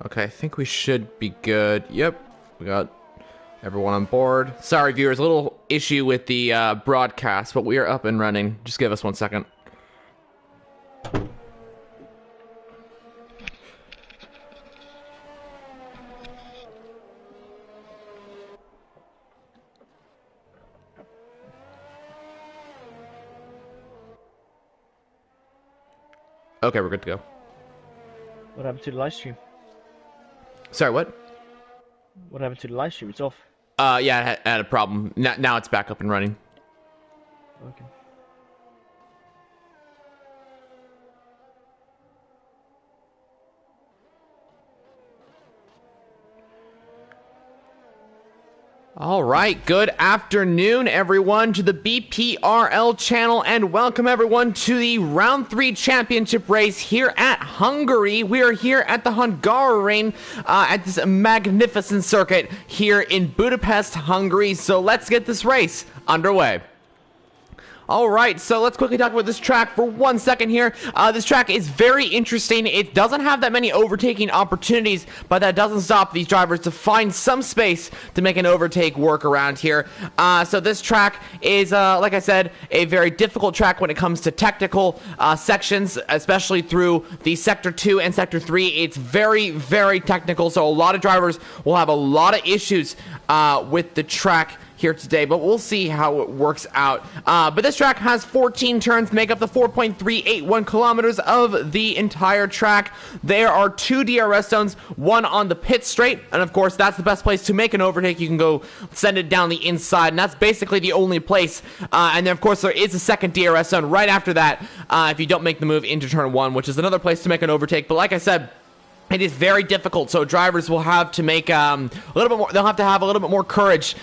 Okay, I think we should be good. Yep, we got everyone on board. Sorry, viewers, a little issue with the broadcast, but we are up and running. Just give us 1 second. Okay, we're good to go. What happened to the live stream? Sorry, what? What happened to the live stream? It's off. Yeah, I had a problem. Now it's back up and running. Okay. All right, good afternoon, everyone, to the BPRL channel, and welcome everyone to the Round 3 Championship race here at Hungary. We are here at the Hungarian, at this magnificent circuit here in Budapest, Hungary. So let's get this race underway. Alright, so let's quickly talk about this track for 1 second here. This track is very interesting. It doesn't have that many overtaking opportunities, but that doesn't stop these drivers to find some space to make an overtake work around here. So this track is, like I said, a very difficult track when it comes to technical sections, especially through the Sector 2 and Sector 3. It's very, very technical, so a lot of drivers will have a lot of issues with the track here today, but we'll see how it works out. But this track has 14 turns, make up the 4.381 kilometers of the entire track. There are 2 DRS zones, one on the pit straight, and of course that's the best place to make an overtake. You can go send it down the inside, and that's basically the only place. And then of course there is a second DRS zone right after that if you don't make the move into turn 1, which is another place to make an overtake. But like I said, it is very difficult, so drivers will have to make a little bit more. They'll have to have a little bit more courage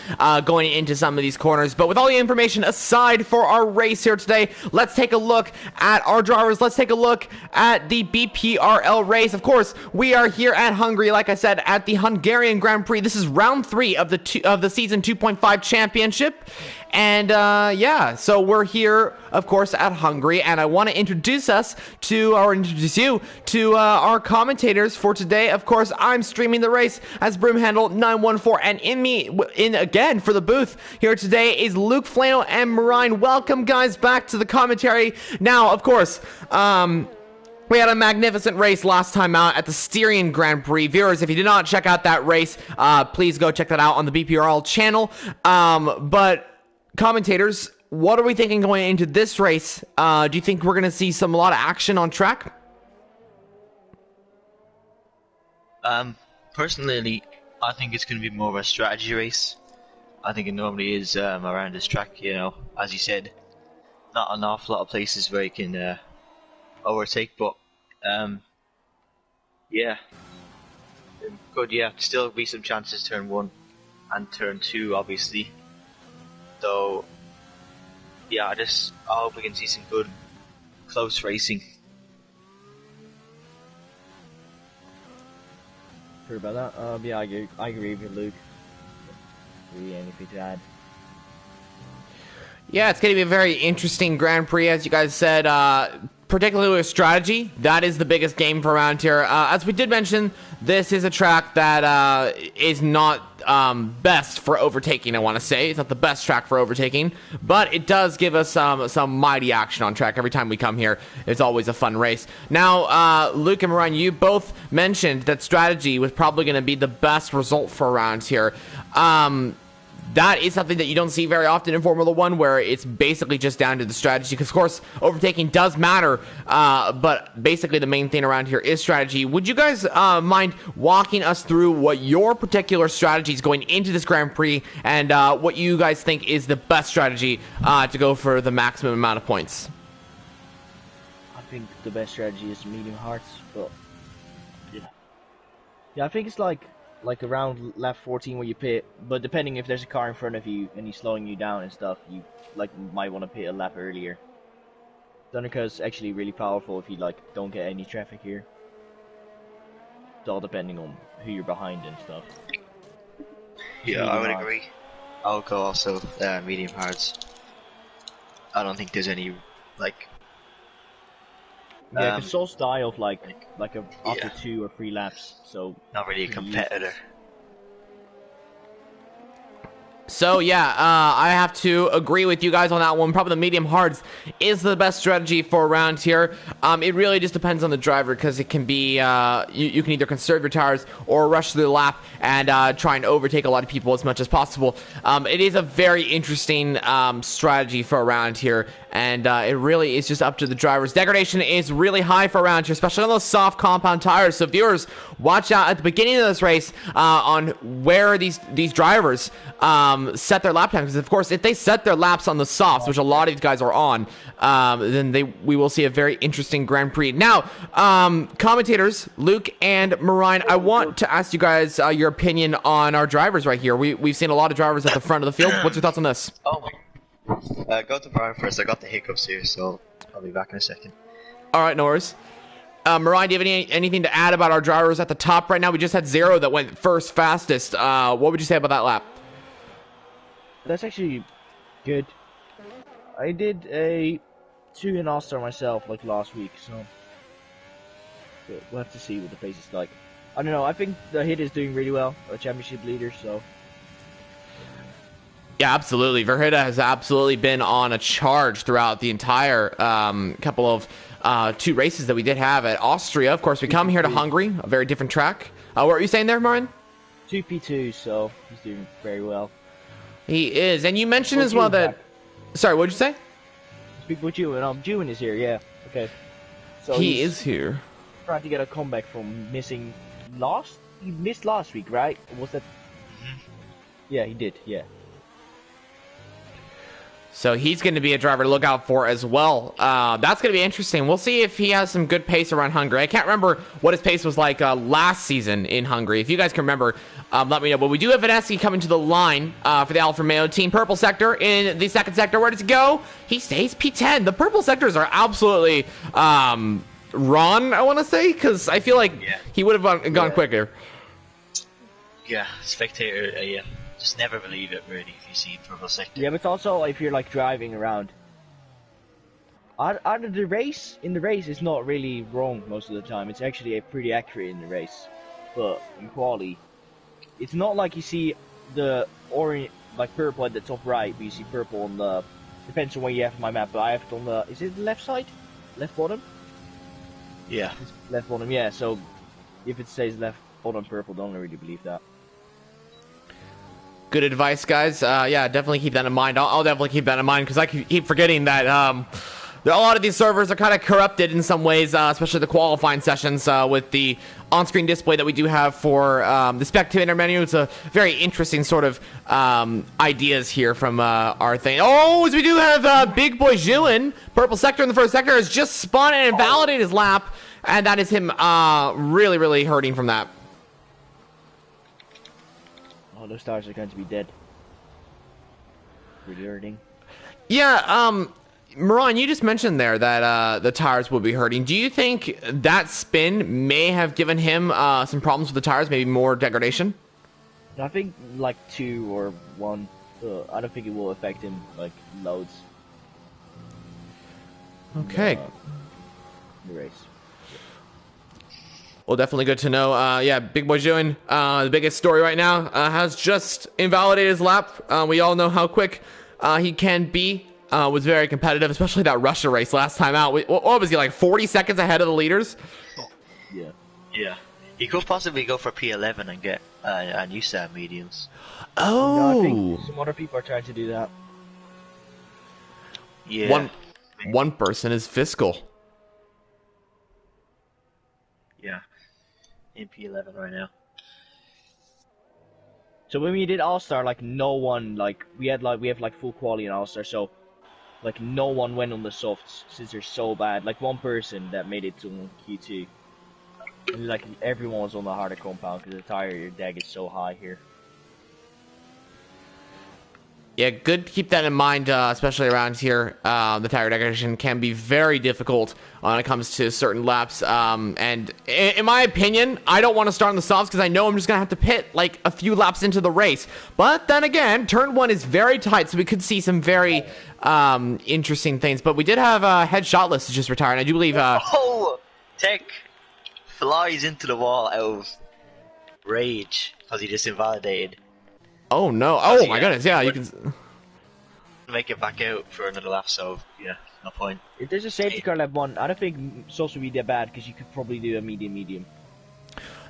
going into some of these corners. But with all the information aside for our race here today, let's take a look at our drivers. Let's take a look at the BPRL race. Of course, we are here at Hungary, like I said, at the Hungarian Grand Prix. This is round 3 of the season 2.5 championship. And yeah, so we're here, of course, at Hungary, and I want to introduce you to our commentators for today. Of course, I'm streaming the race as Broomhandle914, and in again for the booth here today is Luke Flano and Marine. Welcome, guys, back to the commentary. Now, of course, we had a magnificent race last time out at the Styrian Grand Prix. Viewers, if you did not check out that race, please go check that out on the BPRL channel. But commentators, what are we thinking going into this race? Do you think we're going to see a lot of action on track? Personally, I think it's going to be more of a strategy race. I think it normally is around this track, you know, as you said, not an awful lot of places where you can overtake, but yeah, could still be some chances turn 1 and turn 2, obviously. So, yeah, I hope we can see some good, close racing. Sure about that. Yeah, I agree with you, Luke. Really anything to add? Yeah, it's going to be a very interesting Grand Prix, as you guys said, particularly with strategy. That is the biggest game for around here. As we did mention, this is a track that is not best for overtaking, I want to say. It's not the best track for overtaking, but it does give us some mighty action on track. Every time we come here, it's always a fun race. Now, Luke and Marian, you both mentioned that strategy was probably going to be the best result for around here. That is something that you don't see very often in Formula 1, where it's basically just down to the strategy. Because, of course, overtaking does matter, but basically the main thing around here is strategy. Would you guys mind walking us through what your particular strategy is going into this Grand Prix, and what you guys think is the best strategy to go for the maximum amount of points? I think the best strategy is medium hearts, but yeah, I think it's like around lap 14 where you pit, but depending if there's a car in front of you and he's slowing you down and stuff, you might want to pit a lap earlier. Dunker's actually really powerful if you don't get any traffic here. It's all depending on who you're behind and stuff. Yeah, I would agree. I'll go also medium hards. I don't think there's any Yeah, because Souls die of like after Yeah. 2 or 3 laps, so Not really a pretty competitor. useless. So yeah, I have to agree with you guys on that one. Probably the medium hards is the best strategy for around here. It really just depends on the driver because it can be you can either conserve your tires or rush through the lap and try and overtake a lot of people as much as possible. It is a very interesting strategy for around here, and it really is just up to the drivers. Degradation is really high for around here, especially on those soft compound tires. So viewers, watch out at the beginning of this race on where these drivers set their lap times, because of course if they set their laps on the softs, which a lot of these guys are on, then we will see a very interesting Grand Prix. Now, commentators Luke and Marine, I want to ask you guys your opinion on our drivers right here. We've seen a lot of drivers at the front of the field. What's your thoughts on this? Oh my. Go to Brian first. I got the hiccups here, so I'll be back in a second. All right, no worries. Marine, do you have anything to add about our drivers at the top right now? We just had Zero that went first fastest. What would you say about that lap? That's actually good. I did a 2 in All-Star myself like last week, so we'll have to see what the pace is like. I don't know, I think the hit is doing really well, a championship leader, so... Yeah, absolutely. Verhita has absolutely been on a charge throughout the entire couple of 2 races that we did have at Austria. Of course, we come here to Hungary, a very different track. What were you saying there, Marine? 2P2, so he's doing very well. He is, and you mentioned as well that... Sorry, what did you say? Speak with you, and Jewin is here, yeah. Okay. So he is here. Trying to get a comeback from missing last... He missed last week, right? Or was that... Yeah, he did, yeah. So he's going to be a driver to look out for as well. That's going to be interesting. We'll see if he has some good pace around Hungary. I can't remember what his pace was like last season in Hungary. If you guys can remember, let me know. But we do have Vaneski coming to the line for the Alfa Romeo team. Purple sector in the second sector. Where does it go? He stays P10. The purple sectors are absolutely wrong, I want to say, because I feel like he would have gone quicker. Yeah, spectator, yeah. Just never believe it, really, if you see purple sector. Yeah, but it's also if you're like driving around. Out of the race, in the race, it's not really wrong most of the time. It's actually pretty accurate in the race. But in quali, it's not like you see the orange, like purple at the top right, but you see purple on the... Depends on where you have my map, but I have it on the... Is it the left side? Left bottom? Yeah. It's left bottom, yeah, so if it says left bottom purple, don't really believe that. Good advice, guys. Yeah, definitely keep that in mind. I'll definitely keep that in mind because I keep forgetting that a lot of these servers are kind of corrupted in some ways, especially the qualifying sessions with the on-screen display that we do have for the spectator menu. It's a very interesting sort of ideas here from our thing. Oh, as we do have Big Boy Zhuin, purple sector in the first sector, has just spun and invalidated his lap, and that is him really, really hurting from that. Oh, those stars are going to be dead. Really hurting. Yeah, Miran, you just mentioned there that the tires will be hurting. Do you think that spin may have given him some problems with the tires, maybe more degradation? I think like 2 or 1. I don't think it will affect him like loads. Okay. The race. Well, definitely good to know. Yeah, Big Boy Zhuin, the biggest story right now, has just invalidated his lap. We all know how quick he can be. Was very competitive, especially that Russia race last time out. What was he, like 40 seconds ahead of the leaders? Yeah. Yeah. He could possibly go for P11 and get a new set of mediums. Oh. No, I think some other people are trying to do that. Yeah. One person is Fiscal. Yeah. In P11 right now. So when we did All-Star, like no one, like we have full quality in All-Star, so like no one went on the softs since they're so bad. Like one person that made it to Q2. And like everyone was on the harder compound because the tire your deg is so high here. Yeah, good to keep that in mind, especially around here. The tire degradation can be very difficult when it comes to certain laps. And in my opinion, I don't want to start on the softs because I know I'm just going to have to pit like a few laps into the race. But then again, turn 1 is very tight, so we could see some very interesting things. But we did have Head Shotless just retired. I do believe... Oh! Tech flies into the wall out of rage because he just invalidated. Oh, no. Oh, my goodness. Yeah, you can... Make it back out for another lap, so yeah, no point. If there's a safety car lap 1, I don't think Sauce would be that bad because you could probably do a medium.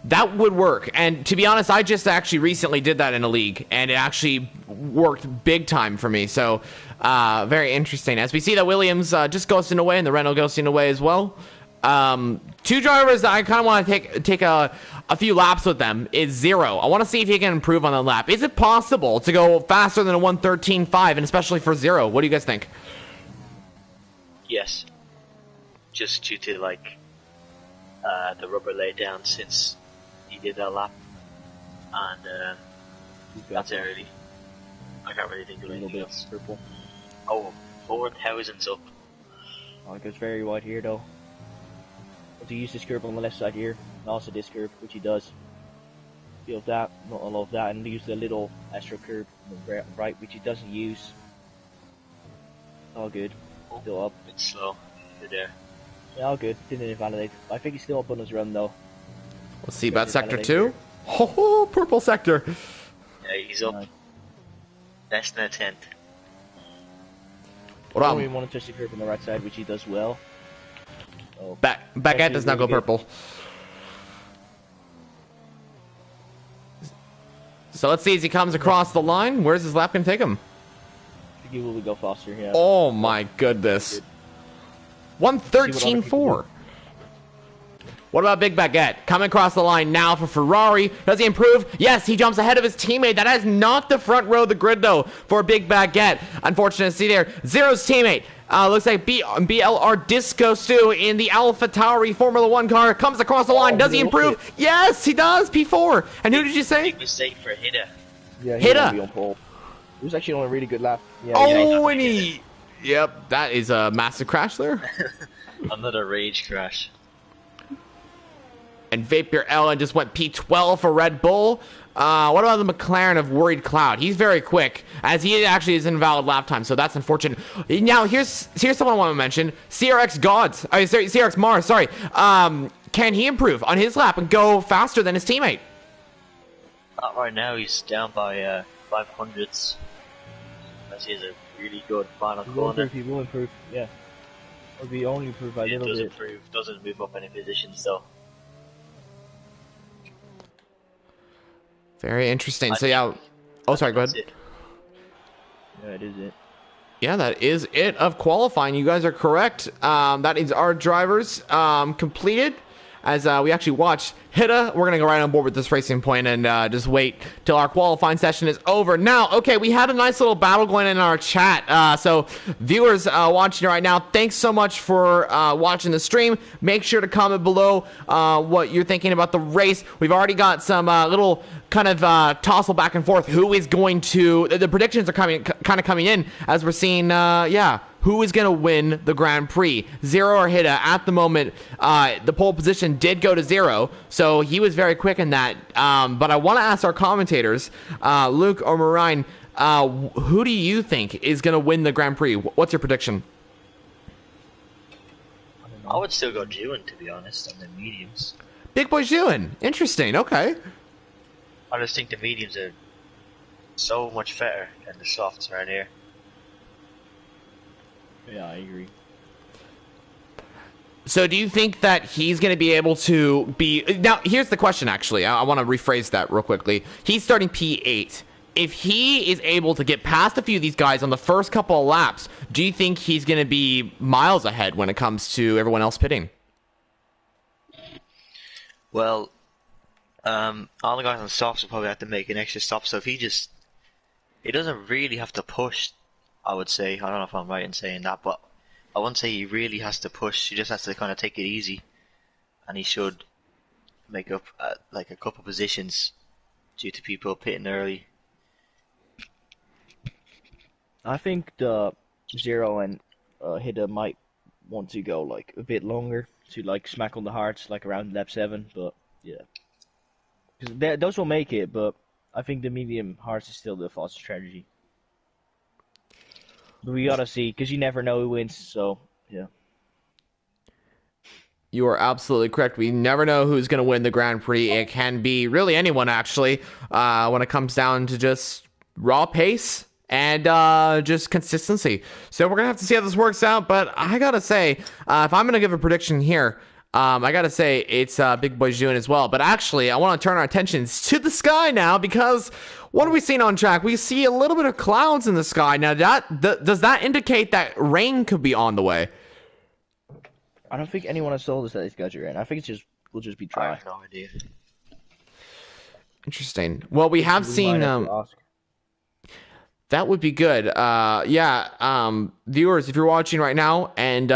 That would work, and to be honest, I just actually recently did that in a league, and it actually worked big time for me, so very interesting. As we see that Williams just ghosting away, and the Renault ghosting away as well. Two drivers that I kind of want to take a few laps with them is Zero. I want to see if he can improve on the lap. Is it possible to go faster than a 1:13.5, and especially for Zero? What do you guys think? Yes. Just due to, like, the rubber laid down since he did that lap. And, that's it, really. I can't really think of anything else. Purple. Oh, 4,000's up. Oh, it goes very wide here, though. But to use this curve on the left side here, and also this curve, which he does. Feel that, not all of that, and use the little extra curve on the right, which he doesn't use. All good. Still up. A bit slow. You're there. Yeah, all good. Didn't invalidate. I think he's still up on his run, though. Let's see about sector 2. Oh, purple sector. Yeah, he's up. Less than a tenth. What I up? don't even want to touch the curve on the right side, which he does well. Oh. Baguette does not go purple. So let's see as he comes across the line. Where's his lap going to take him? I think he will go faster, yeah. Oh my goodness. 1:13.4. What about Big Baguette? Coming across the line now for Ferrari. Does he improve? Yes, he jumps ahead of his teammate. That has knocked the front row of the grid, though, for Big Baguette. Unfortunate to see there. Zero's teammate. Looks like BLR Disco Stu in the Alpha Tauri Formula 1 car. Comes across the line. Does he improve? Yes, he does. P4. And who did you say? Big mistake for Hida. Yeah, he Hida. will be on pole. It was actually on a really good lap. Yeah, Oh, and he... Yep, that is a massive crash there. Another rage crash. And BPRL just went P12 for Red Bull. What about the McLaren of Worried Cloud? He's very quick, as he actually is invalid lap time, so that's unfortunate. Now, here's someone I want to mention. CRX Gods. CRX Mars, sorry. Can he improve on his lap and go faster than his teammate? Not right now, he's down by 500s. Unless he has a really good final corner. He will improve, yeah. Or be only improve by a little bit. Doesn't move up any positions, though. Very interesting. So, yeah. Oh, sorry, go ahead. Yeah, it is it. Yeah, that is it of qualifying. You guys are correct. That is our drivers completed. As we actually watch Hida, we're going to go right on board with this racing point and just wait till our qualifying session is over. Now, okay, we had a nice little battle going in our chat. So, viewers watching right now, thanks so much for watching the stream. Make sure to comment below what you're thinking about the race. We've already got some little kind of tossle back and forth. Who is going to... The predictions are kind of coming in as we're seeing, who is going to win the Grand Prix? Zero or Hida? At the moment, the pole position did go to Zero, so he was very quick in that. But I want to ask our commentators, Luke or Marine, who do you think is going to win the Grand Prix? What's your prediction? I would still go Jewin, to be honest, on the mediums. Big Boy Jewin. Interesting. Okay. I just think the mediums are so much better than the softs right here. Yeah, I agree. So do you think that he's going to be able to be... Now, here's the question, actually. I want to rephrase that real quickly. He's starting P8. If he is able to get past a few of these guys on the first couple of laps, do you think he's going to be miles ahead when it comes to everyone else pitting? Well, all the guys on softs will probably have to make an extra stop, so if he doesn't really have to push, I would say. I don't know if I'm right in saying that, but I wouldn't say he really has to push. He just has to kind of take it easy, and he should make up like a couple positions due to people pitting early. I think the Zero and Hida might want to go like a bit longer to like smack on the hearts like around lap 7, but yeah, because those will make it. But I think the medium hearts is still the fastest strategy. But we gotta see, because you never know who wins. So yeah. You are absolutely correct. We never know who's going to win the Grand Prix. It can be really anyone, actually, when it comes down to just raw pace and just consistency. So we're going to have to see how this works out. But I got to say, if I'm going to give a prediction here, I got to say it's Big Boy June as well. But actually, I want to turn our attentions to the sky now, because what are we seeing on track? We see a little bit of clouds in the sky. Now, does that indicate that rain could be on the way? I don't think anyone has told us that it's got you rain. I think will just be dry. I have no idea. Interesting. Well, we have seen that would be good. Viewers, if you're watching right now and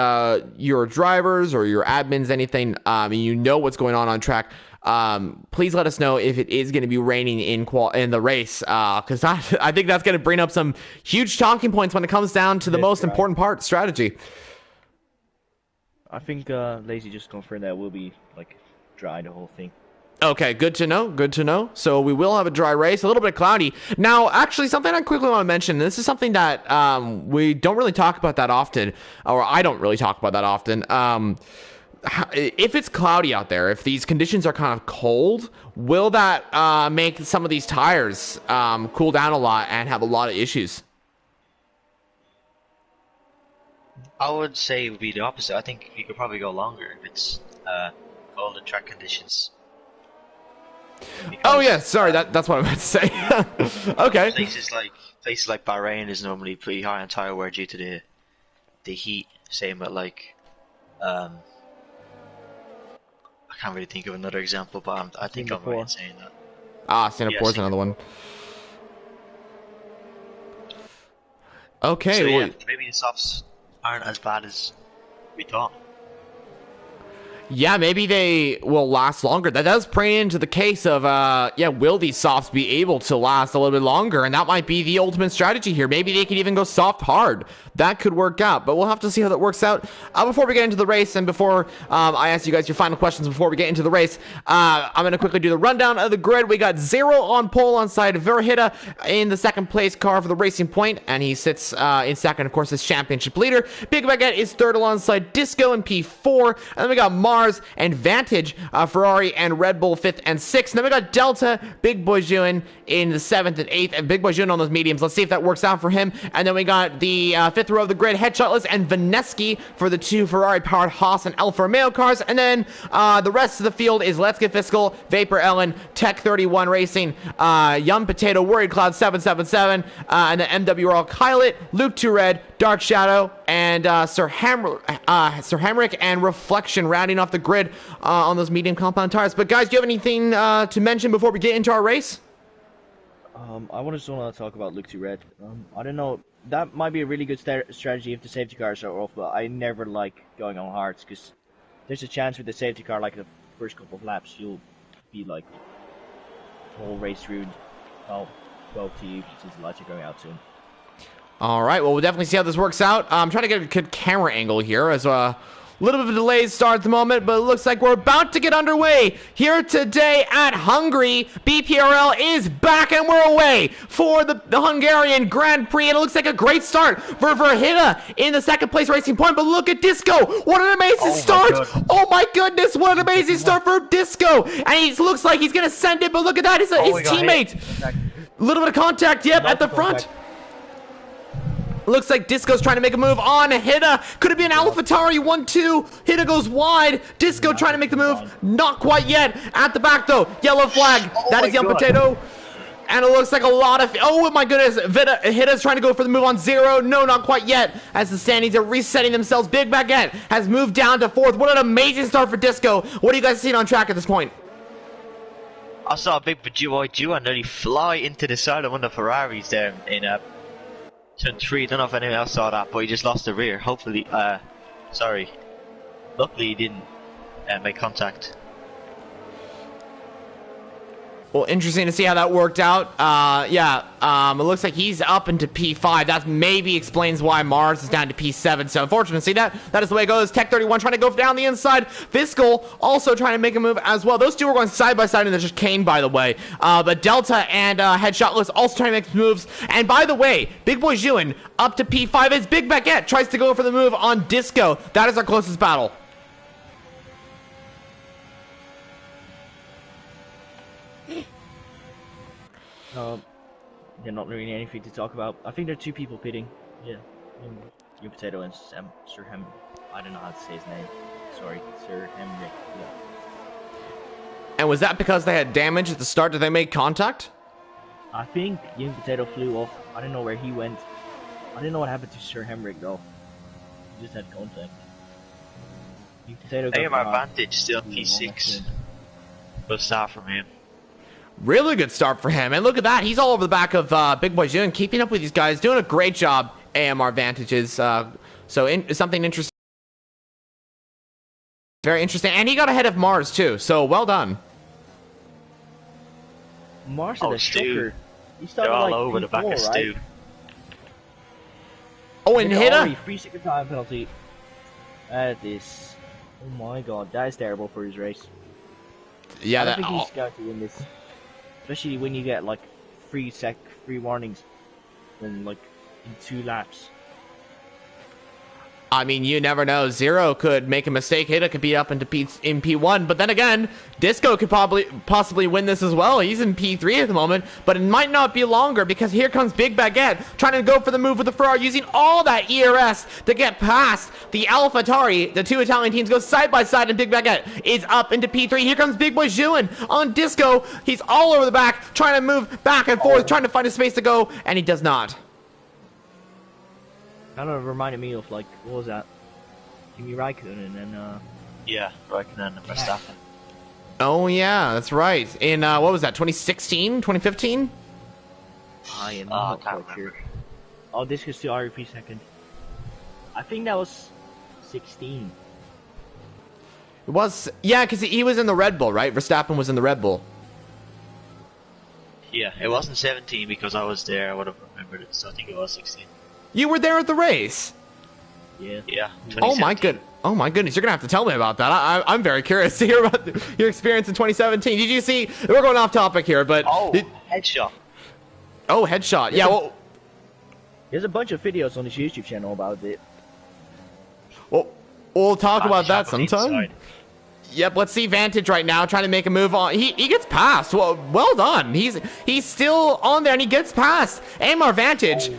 your drivers or your admins, anything, and you know what's going on track, please let us know if it is going to be raining in the race, because I think that's going to bring up some huge talking points when it comes down to the most important part, strategy. I think Lazy just confirmed that it will be like dry the whole thing. Okay, good to know. Good to know. So we will have a dry race, a little bit cloudy. Now, actually, something I quickly want to mention. This is something that we don't really talk about that often, or I don't really talk about that often. If it's cloudy out there, if these conditions are kind of cold, will that make some of these tires cool down a lot and have a lot of issues? I would say it would be the opposite. I think you could probably go longer if it's cold and track conditions. Because, oh yeah, sorry, that's what I meant to say. Okay. Places like Bahrain is normally pretty high on tire wear due to the heat. Same with like I can't really think of another example, but I think I'm right in saying that. Singapore's another one. Okay. So yeah, maybe the softs aren't as bad as we thought. Yeah, maybe they will last longer. That does play into the case of, will these softs be able to last a little bit longer? And that might be the ultimate strategy here. Maybe they could even go soft hard. That could work out, but we'll have to see how that works out. Before we get into the race, and before I ask you guys your final questions before we get into the race, I'm going to quickly do the rundown of the grid. We got Zero on pole on side of Verhita in the second place car for the Racing Point, and he sits in second, of course, as championship leader. Big Baguette is third alongside Disco in P4, and then we got Mars and Vantage, Ferrari and Red Bull 5th and 6th. And then we got Delta, Big Boy June in the 7th and 8th, and Big Boy June on those mediums. Let's see if that works out for him. And then we got the 5th row of the grid, Headshotless and Vaneski for the two Ferrari-powered Haas and Alfa Romeo cars. And then the rest of the field is Let's Get Fiscal, Vapor Ellen, Tech 31 Racing, Young Potato, Worried Cloud 777, and the MWRL Pilot, Luke 2 Red, Dark Shadow, and Sir Hamrick and Reflection rounding off the grid on those medium compound tires. But guys, do you have anything to mention before we get into our race? I want to talk about Luke 2 Red. I don't know. That might be a really good strategy if the safety cars are off, but I never like going on hards, because there's a chance with the safety car, like the first couple of laps, you'll be like the whole race ruined. I'll go to you since the lights are going out soon. All right, well, we'll definitely see how this works out. I'm trying to get a good camera angle here as a little bit of a delayed start at the moment, but it looks like we're about to get underway here today at Hungary. BPRL is back and we're away for the Hungarian Grand Prix, and it looks like a great start for Verhita in the second place Racing Point. But look at Disco, what an amazing start! Oh my goodness, what an amazing start for Disco! And he looks like he's gonna send it, but look at that, his teammate. A little bit of contact, yep, at the front. Looks like Disco's trying to make a move on Hida. Could it be an AlphaTauri 1-2? Hida goes wide. Disco trying to make the move. Not quite yet. At the back, though. Yellow flag. That is Young Potato. And it looks like a lot of... Oh, my goodness. Hida's trying to go for the move on Zero. No, not quite yet. As the standings are resetting themselves. Big Baguette has moved down to fourth. What an amazing start for Disco. What are you guys seeing on track at this point? I saw a big Juan nearly fly into the side of one of the Ferraris there in turn 3, don't know if anyone else saw that, but he just lost the rear. Hopefully, luckily he didn't make contact. Well, interesting to see how that worked out. It looks like he's up into P5. That maybe explains why Mars is down to P7. So unfortunately, see that is the way it goes. Tech 31 trying to go down the inside. Fiscal also trying to make a move as well. Those two were going side by side in the chicane, by the way. But Delta and Headshotless also trying to make moves. And by the way, Big Boy Juin up to P5 as Big Baguette tries to go for the move on Disco. That is our closest battle. They're not really anything to talk about. I think there are two people pitting. Yeah, New Potato and Sir Hem. I don't know how to say his name. Sorry, Sir Henrik. Yeah. And was that because they had damage at the start? Did they make contact? I think Young Potato flew off. I don't know where he went. I didn't know what happened to Sir Henrik though. He just had contact. Young Potato got AMR Vantage still P6. Good start from him. Really good start for him. And look at that. He's all over the back of Big Boy June, keeping up with these guys, doing a great job, AMR Vantages. Something interesting. Very interesting. And he got ahead of Mars, too. So, well done. Mars is a shocker. He started They're all like over the back of Stu. Right? Oh, and hit a 3-second time penalty. That is... Oh my god, that is terrible for his race. Yeah, I don't think he's going to win this. Especially when you get like free warnings in like in 2 laps. I mean, you never know. Zero could make a mistake. Hita could be up into P1. But then again, Disco could possibly win this as well. He's in P3 at the moment. But it might not be longer because here comes Big Baguette trying to go for the move with the Ferrari, using all that ERS to get past the AlphaTauri. The two Italian teams go side by side and Big Baguette is up into P3. Here comes Big Boy Juin on Disco. He's all over the back, trying to move back and forth, trying to find a space to go, and he does not. Kind of reminded me of like, what was that? Kimi Raikkonen and Yeah, Raikkonen and Verstappen. Oh yeah, that's right. In what was that? 2016, 2015? I am not quite sure. Oh, this was the RP second. I think that was 16. It was, yeah, because he was in the Red Bull, right? Verstappen was in the Red Bull. Yeah, it wasn't 17 because I was there. I would have remembered it, so I think it was 16. You were there at the race. Yeah. Yeah. Oh my goodness! You're gonna have to tell me about that. I'm very curious to hear about your experience in 2017. Did you see? We're going off topic here, but headshot. Oh, headshot. Yeah. Well, there's a bunch of videos on his YouTube channel about it. Well, we'll talk about that sometime. Inside. Yep. Let's see Vantage right now, trying to make a move on. He gets past. Well done. He's still on there and he gets past. AMR Vantage.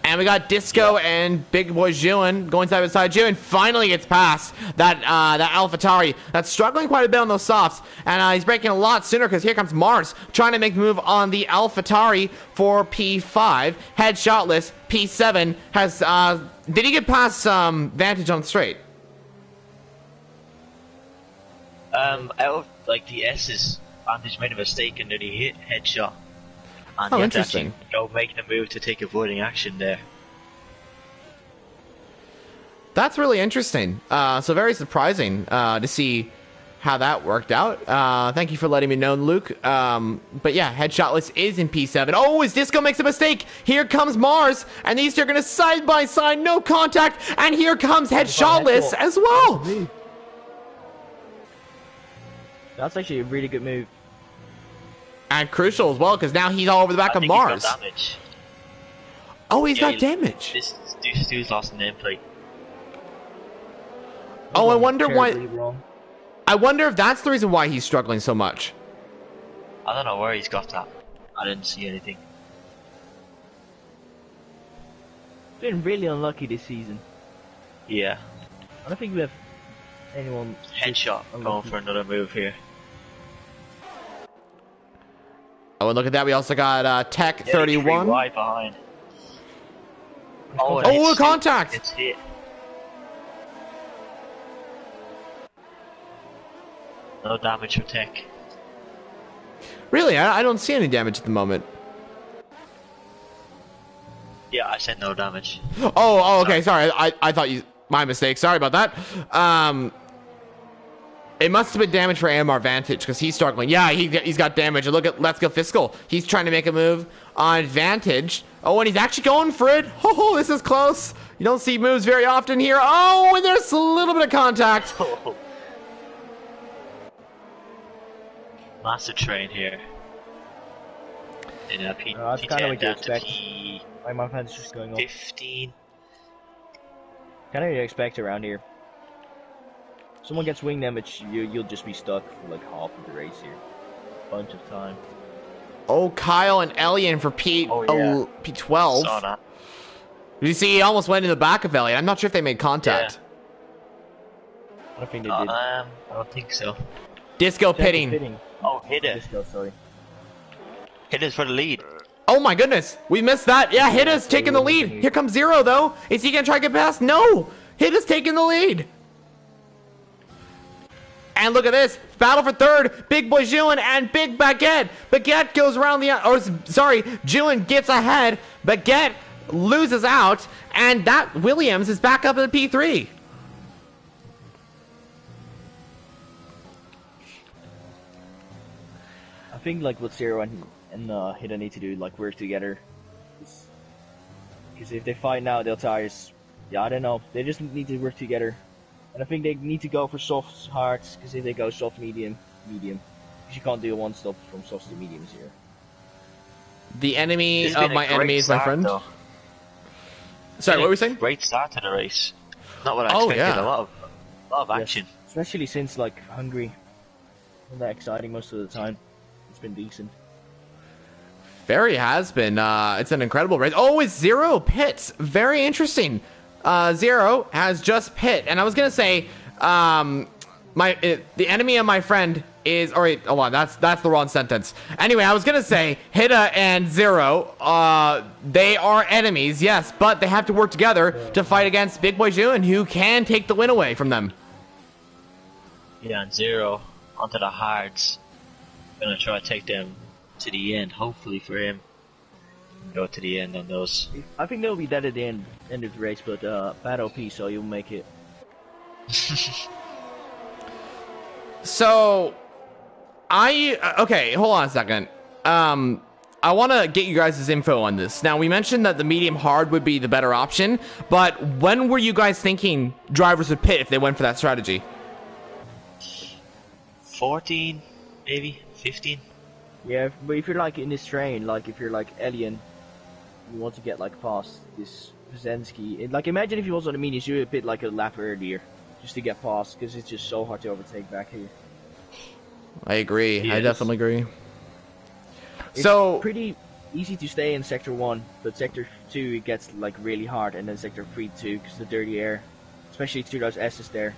And we got Disco and Big Boy Juin going side by side. Juin finally gets past that AlphaTauri that's struggling quite a bit on those softs. And he's breaking a lot sooner because here comes Mars trying to make the move on the AlphaTauri for P5. Headshotless, P7 has... did he get past Vantage on the straight? Out of like the S's, Vantage made a mistake and then he hit headshot. And Oh, interesting. Go make the move to take avoiding action there. That's really interesting. So very surprising to see how that worked out. Thank you for letting me know, Luke. But yeah, Headshotless is in P7. Oh, as Disco makes a mistake. Here comes Mars. And these two are going to side by side, no contact. And here comes Headshotless as well. That's actually a really good move. And crucial as well, because now he's all over the back of Mars. He's got damage. Oh, he's got damage. This dude's lost a nameplate. Oh, I wonder why. Wrong. I wonder if that's the reason why he's struggling so much. I don't know where he's got that. I didn't see anything. Been really unlucky this season. Yeah. I don't think we have anyone. Headshot going for another move here. Oh, and look at that. We also got Tech 31. Wide behind. Oh, contact! It's hit. No damage for Tech. Really? I don't see any damage at the moment. Yeah, I said no damage. Oh, okay. Sorry. I thought you... My mistake. Sorry about that. It must have been damage for AMR Vantage because he's struggling. Yeah, he's got damage. And look at Let's Go Fiscal. He's trying to make a move on Vantage. Oh, and he's actually going for it. Oh, this is close. You don't see moves very often here. Oh, and there's a little bit of contact. Massive train here. In a P10 that's kind of what you down to expect. My fan's just going up. 15. Kind of what you expect around here. Someone gets wing damage, you'll just be stuck for like half of the race here. Bunch of time. Oh, Kyle and Elian for P12. Saw that. Did you see he almost went in the back of Elian? I'm not sure if they made contact. I don't think they did. I don't think so. Disco pitting. Oh, hit it. Disco, sorry. Hit it for the lead. Oh my goodness, we missed that. Yeah, Hida's taking the lead. Here comes Zero though. Is he gonna try to get past? No, Hida's taking the lead. And look at this, battle for third. Big Boy Juin and Big Baguette. Baguette goes around the, Juin gets ahead. Baguette loses out, and that Williams is back up in the P3. I think like what Zero and Hida need to do, like work together. Because if they fight now, they'll tire. Yeah, I don't know. They just need to work together. And I think they need to go for soft hards, because if they go soft medium, because you can't do a one stop from softs to mediums here. The enemy It's of been a my great enemy is my start, friend. though. Sorry, what were we saying? Great start to the race. Not what I Oh, expected. yeah. A lot of action. Yes. Especially since like Hungary, not that exciting most of the time. It's been decent. Very has been. It's an incredible race. Oh, it's Zero pits. Very interesting. Zero has just pit, and I was gonna say, the enemy of my friend is. All right, hold on. That's the wrong sentence. Anyway, I was gonna say Hida and Zero. They are enemies, yes, but they have to work together to fight against Big Boy Juin, who can take the win away from them. Yeah, and Zero onto the hards. Gonna try to take them to the end, hopefully for him. Go to the end on those. I think they'll be dead at the end of the race, but bad OP, so you'll make it. So, okay, hold on a second. I want to get you guys' info on this. Now, we mentioned that the medium hard would be the better option, but when were you guys thinking drivers would pit if they went for that strategy? 14, maybe 15. Yeah, but if you're like in this train, like if you're like Elian, you want to get like past this Brzezinski. Like imagine if he was on the mediums, you would pit like a lap earlier, just to get past, because it's just so hard to overtake back here. I agree. I Yes. definitely agree. It's So, pretty easy to stay in sector 1, but sector 2 it gets like really hard, and then sector 3 too, because the dirty air, especially to those S's there,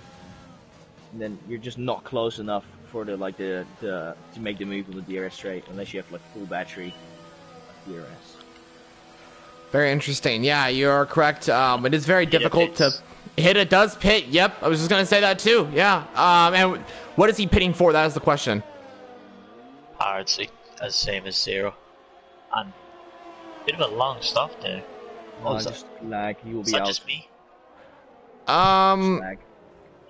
and then you're just not close enough for the to make the move on the DRS straight, unless you have like full battery DRS. very interesting. Yeah, you're correct. It is very difficult to hit. It does pit. Yep, I was just gonna say that too. Yeah. And what is he pitting for? That is the question. Hards, as same as Zero. And bit of a long stop there. What was that? Just lag, you will Is be that out. just me? Lag.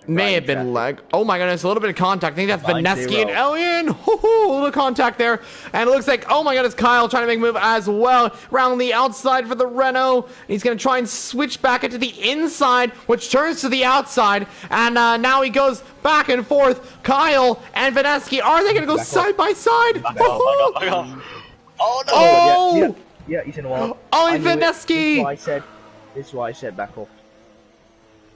May have been lag. Oh my goodness, a little bit of contact. I think that's Vaneski and Elian. A little contact there. And it looks like, oh my goodness, Kyle trying to make a move as well. Around the outside for the Renault. He's going to try and switch back into the inside, which turns to the outside. And now he goes back and forth. Kyle and Vaneski, are they going to go side by side? Back off. Oh no! Oh! Yeah, he's in the wall. Oh, I and knew it. Vaneski! This is why I said back off.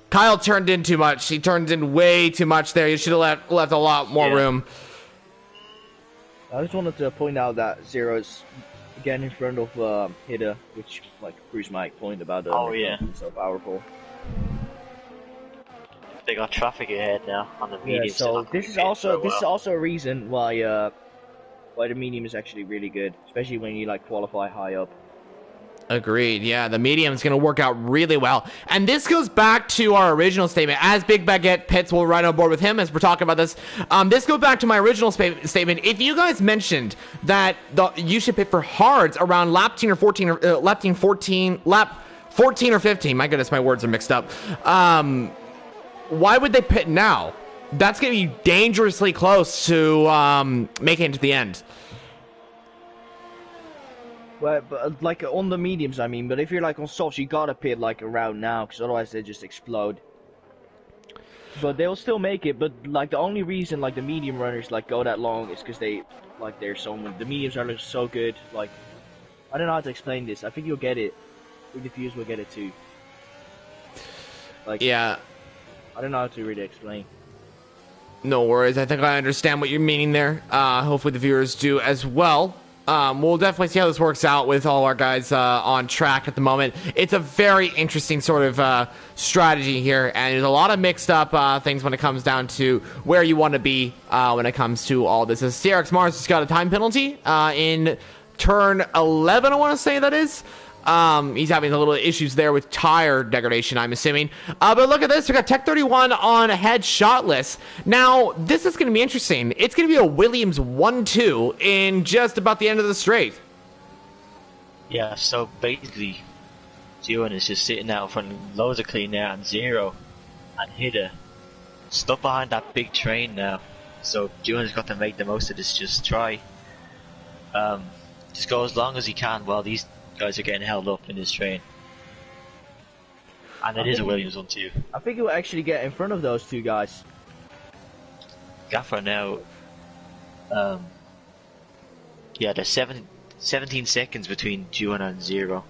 Kyle turned in too much. He turned in way too much there. He should have left a lot more room. I just wanted to point out that Zero's again in front of Hida, which like proves my point about the so powerful. They got traffic ahead now on the medium. Yeah, so this is also a reason why the medium is actually really good, especially when you like qualify high up. Agreed. Yeah, the medium is going to work out really well. And this goes back to our original statement. As Big Baguette pits, will ride on board with him as we're talking about this. This goes back to my original statement. If you guys mentioned that you should pit for hards around lap 10 or 14, or lap 14 or 15, my goodness, my words are mixed up. Why would they pit now? That's going to be dangerously close to making it to the end. Well, but like on the mediums, I mean. But if you're like on softs, you gotta pit like around now, because otherwise they just explode. But they'll still make it. But like the only reason like the medium runners like go that long is because they're so the mediums are so good. Like I don't know how to explain this. I think you'll get it. I think the viewers will get it too. Like Yeah. I don't know how to really explain. No worries. I think I understand what you're meaning there. Hopefully the viewers do as well. We'll definitely see how this works out with all our guys on track at the moment. It's a very interesting sort of strategy here, and there's a lot of mixed up things when it comes down to where you want to be when it comes to all this. As CRX Mars has got a time penalty in turn 11, I want to say that is. He's having a little issues there with tire degradation, I'm assuming. But look at this. We got Tech 31 on ahead shotless. Now, this is going to be interesting. It's going to be a Williams 1-2 in just about the end of the straight. Yeah, so basically, Duan is just sitting out in front of loads of clean air and Zero and Hida stuck behind that big train now. So Duan's got to make the most of this just try. Just go as long as he can while these guys are getting held up in this train. And it is a Williams 1-2. I think he'll actually get in front of those two guys. Gaffer now, yeah, there's 17 seconds between Duan and Zero.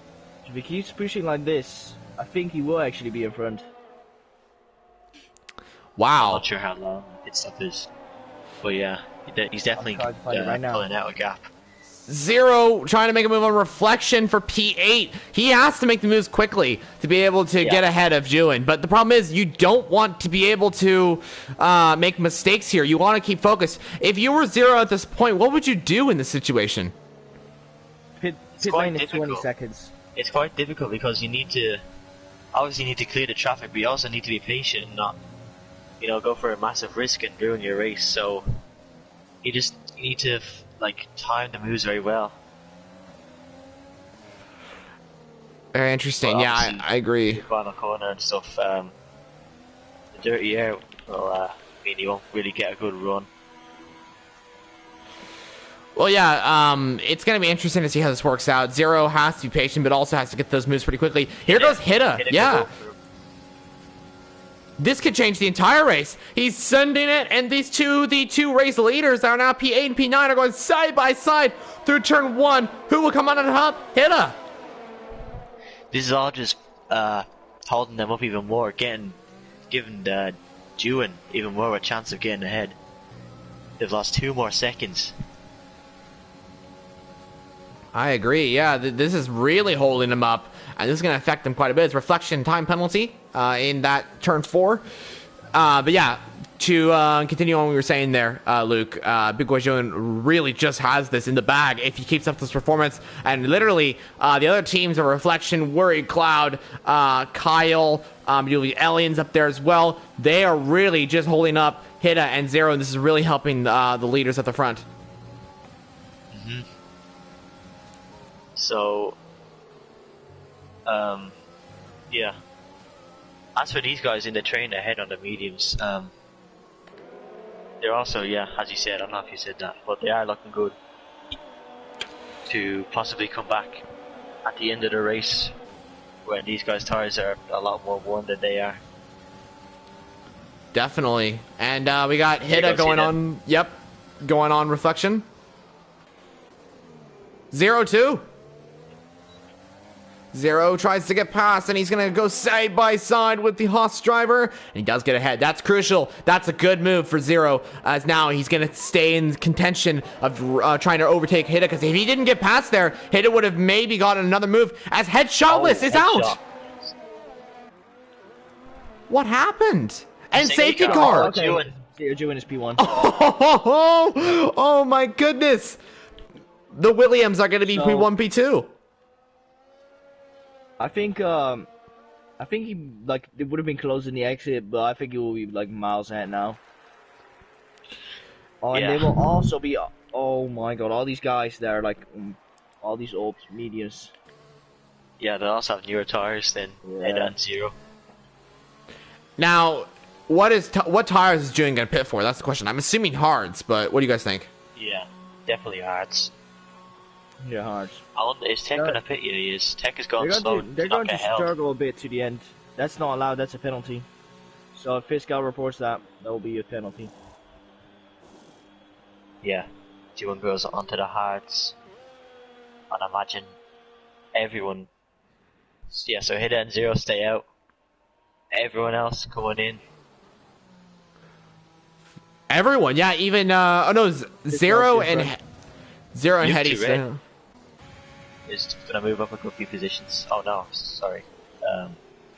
If he keeps pushing like this, I think he will actually be in front. Wow. I'm not sure how long pit stop is, but yeah, he's definitely pulling out a gap. Zero trying to make a move on Reflection for P8. He has to make the moves quickly to be able to get ahead of Juin. But the problem is you don't want to be able to make mistakes here. You want to keep focused. If you were Zero at this point, what would you do in this situation? Pit lane is 20 seconds. It's quite difficult because you need to, obviously you need to clear the traffic, but you also need to be patient and not, go for a massive risk and ruin your race. So you need to time the moves very well. Very interesting. Well, yeah, I agree. Final corner and stuff. The dirty air will mean you won't really get a good run. Well, yeah, it's going to be interesting to see how this works out. Zero has to be patient, but also has to get those moves pretty quickly. Here goes Hida. Yeah. This could change the entire race. He's sending it, and the two race leaders are now P8 and P9 are going side by side through turn 1. Who will come out on top? Hida. This is all just holding them up even more, giving Juin even more of a chance of getting ahead. They've lost 2 more seconds. I agree. Yeah, this is really holding them up, and this is going to affect them quite a bit. It's Reflection time penalty in that turn 4. But yeah, to continue on what we were saying there, Luke, Big Guajon really just has this in the bag if he keeps up this performance. And literally, the other teams are Reflection, Worried Cloud, Kyle, you'll be Aliens up there as well. They are really just holding up Hida and Zero, and this is really helping the leaders at the front. Mm-hmm. So, yeah. As for these guys in the train ahead on the mediums, they're also, as you said, I don't know if you said that, but they are looking good to possibly come back at the end of the race when these guys' tires are a lot more worn than they are. Definitely. And we got Hida going on. Yep. Going on Reflection. 0-2. Zero tries to get past, and he's going to go side by side with the Haas driver, and he does get ahead. That's crucial. That's a good move for Zero, as now he's going to stay in contention of trying to overtake Hida, because if he didn't get past there, Hida would have maybe gotten another move, as Headshotless is out. What happened? And safety car. Juin is P1. Oh my goodness. The Williams are going to be P1, P2. I think he it would have been close in the exit, but I think it will be miles ahead now. Oh, and they will also be. Oh my god! All these guys that are all these old mediums. Yeah, they also have newer tires than Hida and Zero. Now, what tires is Julian gonna pit for? That's the question. I'm assuming hards, but what do you guys think? Yeah, definitely hards. Yeah, hard. Is Tech gonna pit? Yeah, he is. Tech is going slow. They're going to struggle a bit to the end. That's not allowed. That's a penalty. So if Fiscal reports that, that will be a penalty. Yeah, G1 goes onto the hards, and imagine everyone. Yeah, so Hida and Zero stay out. Everyone else going in. Everyone, yeah, even Zero and Hetty stay. Is gonna move up a good few positions. Oh no, sorry.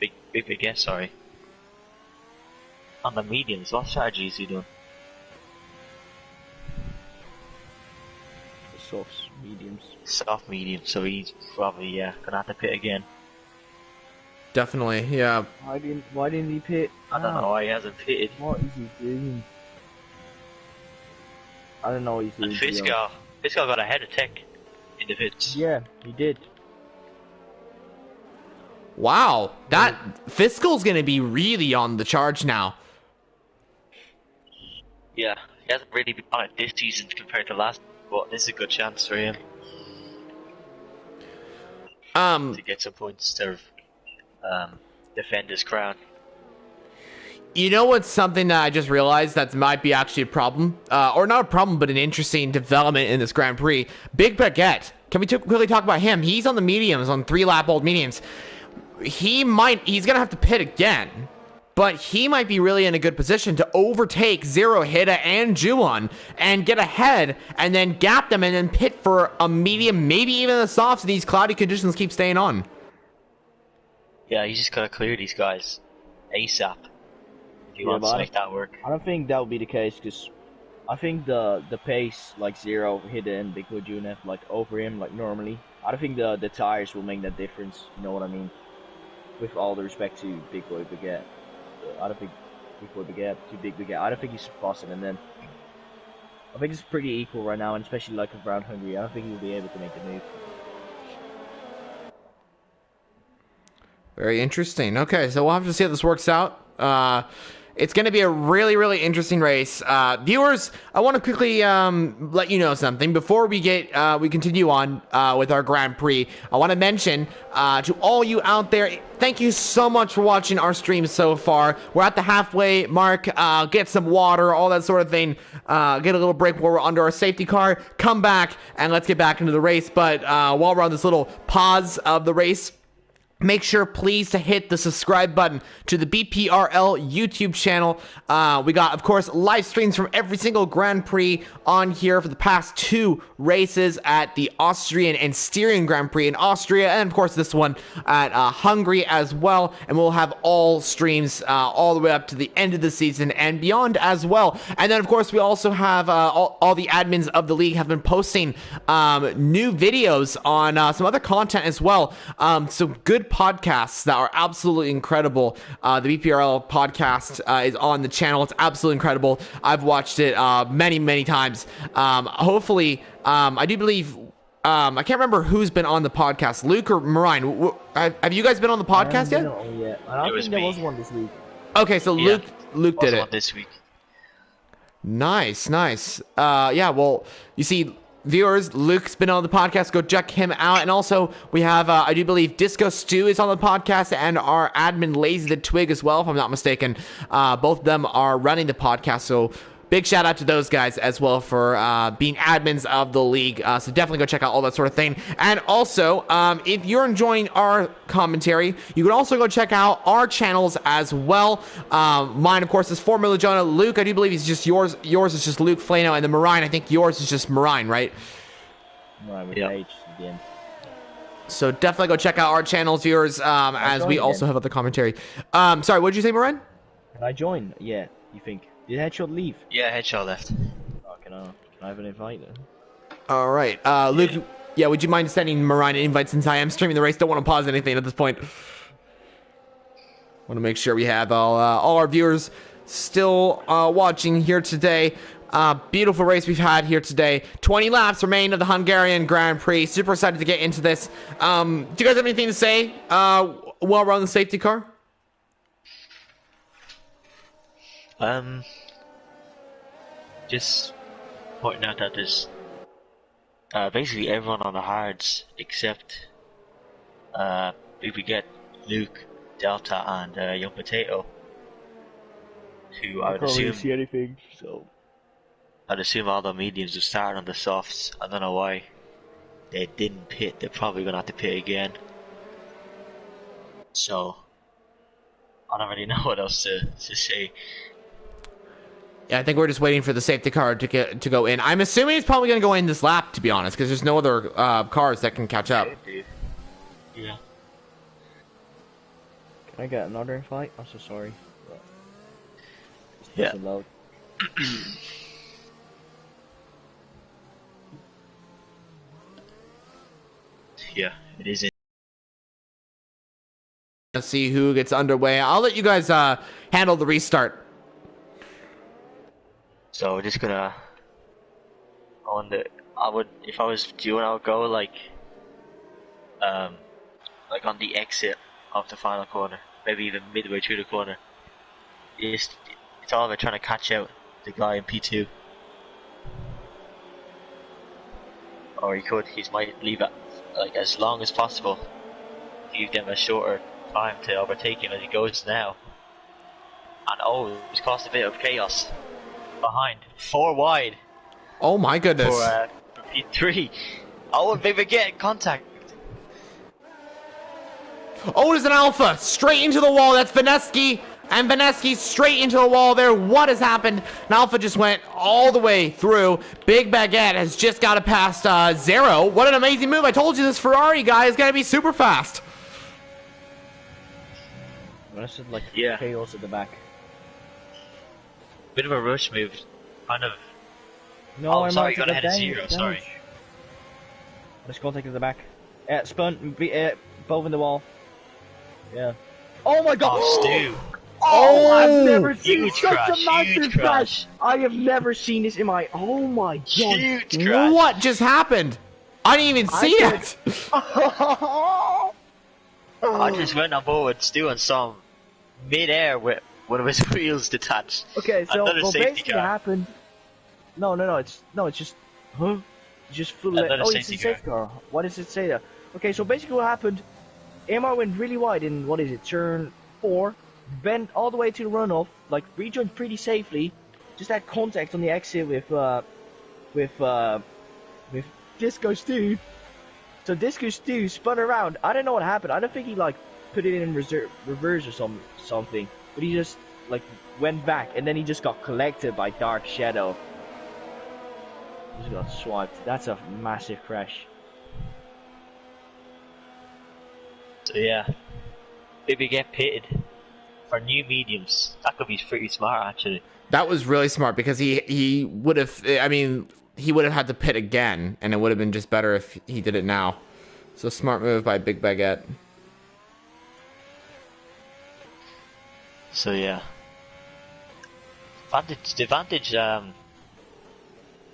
Big guess, sorry. On the mediums, what strategy is he doing? Softs, mediums. Soft medium, so he's probably gonna have to pit again. Definitely, yeah. Why didn't he pit? I don't know why he hasn't pitted. What is he doing? I don't know what he's doing. And Fiscal got ahead of Tech in the pits. Yeah, he did. Wow, that Fiscal's gonna be really on the charge now. Yeah, he hasn't really been on it this season compared to last, but this is a good chance for him. To get some points to defend his crown. You know what's something that I just realized that might be actually a problem? Or not a problem, but an interesting development in this Grand Prix. Big Baguette. Can we quickly talk about him? He's on the mediums, on 3-lap old mediums. He's gonna have to pit again. But he might be really in a good position to overtake Zero, Hida, and Juwon and get ahead and then gap them and then pit for a medium, maybe even a soft, so these cloudy conditions keep staying on. Yeah, he's just gotta clear these guys ASAP if he wants to make that work. I don't think that would be the case, because I think the pace, like Zero, Hida, and Big Boy June like over him, like normally. I don't think the tires will make that difference, you know what I mean? With all the respect to Big Boy Baguette. I don't think Big Boy Baguette, too big Baguette. I don't think he's surpassing, and then I think it's pretty equal right now, and especially like around Hungary. I don't think he'll be able to make the move. Very interesting. Okay, so we'll have to see how this works out. It's going to be a really, really interesting race. Viewers, I want to quickly let you know something. Before we continue on with our Grand Prix, I want to mention to all you out there, thank you so much for watching our stream so far. We're at the halfway mark. Get some water, all that sort of thing. Get a little break while we're under our safety car. Come back, and let's get back into the race. But while we're on this little pause of the race, make sure, please, to hit the subscribe button to the BPRL YouTube channel. We got, of course, live streams from every single Grand Prix on here for the past 2 races at the Austrian and Styrian Grand Prix in Austria, and, of course, this one at Hungary as well. And we'll have all streams all the way up to the end of the season and beyond as well. And then, of course, we also have all the admins of the league have been posting new videos on some other content as well. So good podcasts that are absolutely incredible. The BPRL podcast is on the channel. It's absolutely incredible. I've watched it many times. Hopefully, I do believe I can't remember who's been on the podcast, Luke or Marine. Have you guys been on the podcast yet? I don't think there was one this week. Okay, so Yeah, Luke did it this week. Nice. Yeah, well, you see, viewers, Luke's been on the podcast. Go check him out. And also, we have, I do believe, Disco Stew is on the podcast, and our admin, Lazy the Twig, as well, if I'm not mistaken. Both of them are running the podcast, so big shout out to those guys as well for being admins of the league. So definitely go check out all that sort of thing. And also, if you're enjoying our commentary, you can also go check out our channels as well. Mine, of course, is Formula Jonah. Luke, I do believe is just yours. Yours is just Luke Flano, and then Marine, I think yours is just Marine, right? Right, with H again. So definitely go check out our channels, viewers, as we also have other commentary. Sorry, what did you say, Marine? Can I join? Yeah, you think? Did Headshot leave? Yeah, Headshot left. Oh, can I have an invite then? All right, Luke. Yeah, would you mind sending Marine an invite since I am streaming the race? Don't want to pause anything at this point. Want to make sure we have all our viewers still watching here today. Beautiful race we've had here today. 20 laps remain of the Hungarian Grand Prix. Super excited to get into this. Do you guys have anything to say while we're on the safety car? Just pointing out that there's basically everyone on the hards except if we get Luke, Delta, and Young Potato, who I would can't really assume see anything, so I'd assume all the mediums will start on the softs. I don't know why they didn't pit. They're probably gonna have to pit again. So I don't really know what else to say. Yeah, I think we're just waiting for the safety car to go in. I'm assuming it's probably going to go in this lap, to be honest, because there's no other cars that can catch up. Yeah. can I get another invite? I'm so sorry. Yeah. Loud. Yeah, it is. Let's see who gets underway. I'll let you guys handle the restart. So we're just gonna I would, if I was doing, I would go like on the exit of the final corner, maybe even midway through the corner. It's all about trying to catch out the guy in P2. Or he might leave it like as long as possible, give them a shorter time to overtake him as he goes now. And it's caused a bit of chaos behind, 4 wide. Oh my goodness. For P3. Oh, and they get in contact. Oh, there's an Alpha straight into the wall. That's Vaneski, and Vaneski straight into the wall there. What has happened? An Alpha just went all the way through. Big Baguette has just got it past Zero. What an amazing move. I told you this Ferrari guy is going to be super fast. That's just like Yeah. chaos at the back. Bit of a rush move, kind of. No, I'm sorry, not you gotta hit a damage, 0, sorry. Let's go take it to the back. Spun, both in the wall. Yeah. Oh my god! Oh, Stu. Oh, I've never seen Huge such crash, a massive huge crash. crash. I have never seen this in my. Oh my god! Huge crash. What just happened? I didn't even see it. I just went on board with Stu and saw him mid-air with one of his wheels detached. Okay, so Another well, safety basically car. what happened. No, it's just. Huh? Just full. Another Oh, it's safety a safety car. What does it say there? Okay, so basically what happened. Amar went really wide in turn 4, bent all the way to the runoff, like rejoined pretty safely. Just had contact on the exit with Disco Stu. So Disco Stu spun around. I don't know what happened. I don't think he like put it in reverse or something. But he just like went back and then he just got collected by Dark Shadow. Just got swiped. That's a massive crash. So yeah, if we get pitted for new mediums, that could be pretty smart actually. That was really smart because he would have. I mean, he would have had to pit again, and it would have been just better if he did it now. So smart move by Big Baguette. So yeah, the advantage.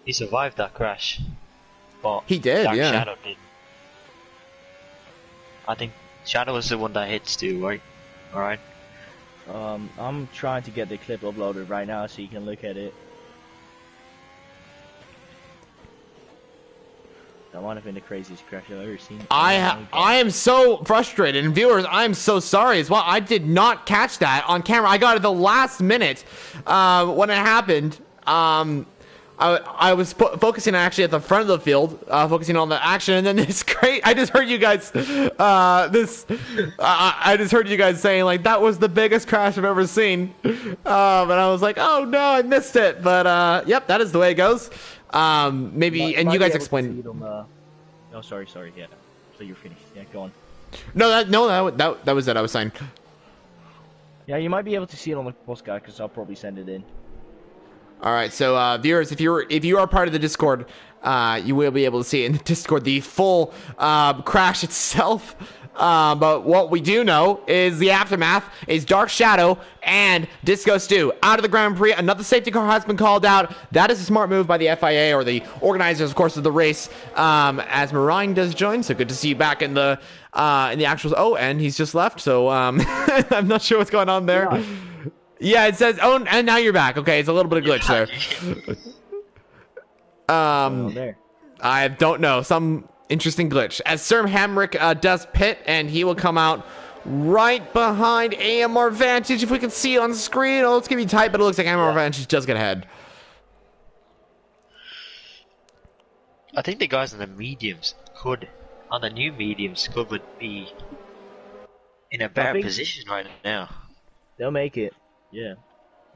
He survived that crash, but He did, Dark yeah. Shadow didn't. I think Shadow was the one that hit Stu, right? All right. I'm trying to get the clip uploaded right now so you can look at it. That might have been the craziest crash I've ever seen. I am so frustrated, and viewers, I'm so sorry as well. I did not catch that on camera. I got it the last minute when it happened. I was focusing actually at the front of the field, focusing on the action, and then this great. I just heard you guys, I just heard you guys saying like that was the biggest crash I've ever seen, and I was like, oh no, I missed it. But yep, that is the way it goes. Maybe, and you guys explain. No, sorry, yeah. So you're finished. Yeah, go on. No, that was it. I was saying. Yeah, you might be able to see it on the postcard because I'll probably send it in. All right, so viewers, if you are part of the Discord, you will be able to see in the Discord the full crash itself. But what we do know is the aftermath is Dark Shadow and Disco Stu out of the Grand Prix. Another safety car has been called out. That is a smart move by the FIA or the organizers, of course, of the race. As Marine does join, so good to see you back in the actuals. Oh, and he's just left, so I'm not sure what's going on there. Yeah, it says, oh, and now you're back. Okay, it's a little bit of glitch there. There. I don't know. Some interesting glitch. As Sir Hamrick does pit, and he will come out right behind AMR Vantage. If we can see it on the screen. Oh, it's going to be tight, but it looks like AMR Vantage does get ahead. I think the guys on the mediums on the new mediums would be in a better position right now. They'll make it. Yeah.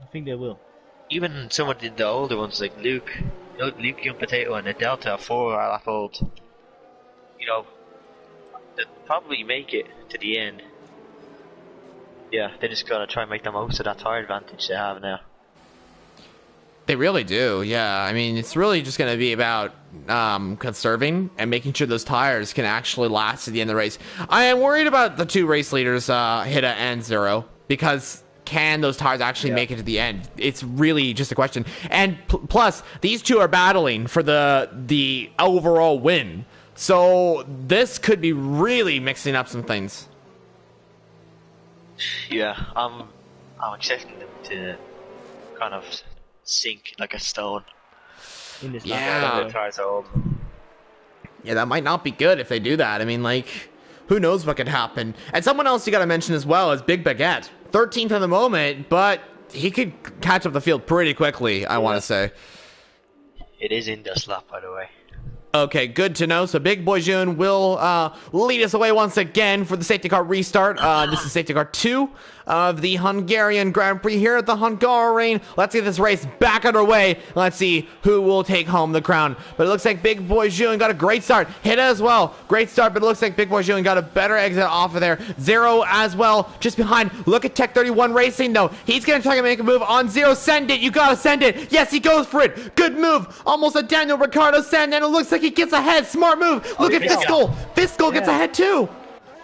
I think they will. Even some of the older ones like Luke Young Potato and the Delta 4 are lap old. You know, they'll probably make it to the end. Yeah, they're just gonna try and make the most of that tire advantage they have now. They really do, yeah. I mean, it's really just going to be about conserving and making sure those tires can actually last at the end of the race. I am worried about the two race leaders, Hida and Zero, because can those tires actually make it to the end? It's really just a question. And plus, these two are battling for the overall win. So this could be really mixing up some things. Yeah, I'm expecting them to kind of sink like a stone. In this Yeah. The tires are old. Yeah, that might not be good if they do that. I mean, like, who knows what could happen. And someone else you got to mention as well is Big Baguette. 13th at the moment, but he could catch up the field pretty quickly, I want to say. It is in this lap, by the way. Okay, good to know. So Big Boy June will lead us away once again for the safety car restart. This is safety car 2 of the Hungarian Grand Prix here at the Hungarian. Let's get this race back underway. Let's see who will take home the crown. But it looks like Big Boy June got a great start. Hit as well. Great start, but it looks like Big Boy June got a better exit off of there. Zero as well, just behind. Look at Tech 31 Racing, though. He's going to try to make a move on Zero. Send it. You got to send it. Yes, he goes for it. Good move. Almost a Daniel Ricciardo send, and it looks like he gets ahead. Smart move. Look at Fiscal. Fiscal gets ahead, too.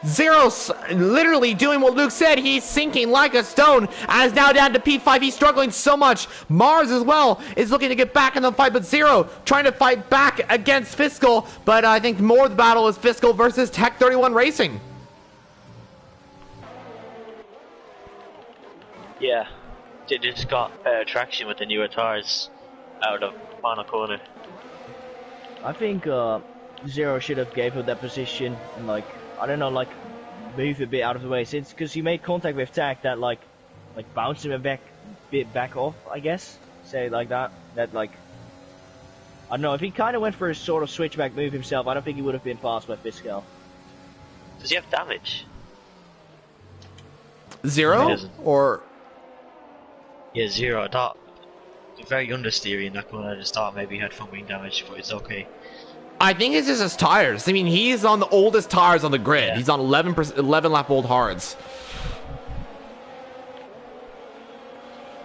Zero's literally doing what Luke said. He's sinking like a stone. As now down to P5. He's struggling so much. Mars as well is looking to get back in the fight, but Zero trying to fight back against Fiscal. But I think more of the battle is Fiscal versus Tech 31 Racing. Yeah, they just got better traction with the newer tires out of the final corner. I think Zero should have gave up that position and, like, I don't know, like, move a bit out of the way, since because he made contact with Tech that like bounced him a bit back off, I guess, say like that. That, like, I don't know, if he kind of went for a sort of switchback move himself, I don't think he would have been passed by Fiscal. Does he have damage? Zero or yeah, Zero. I thought very understeery in that corner. I just thought maybe he had front wing damage, but it's okay. I think it's just his tires. I mean, he's on the oldest tires on the grid. Yeah. He's on 11 lap old hards.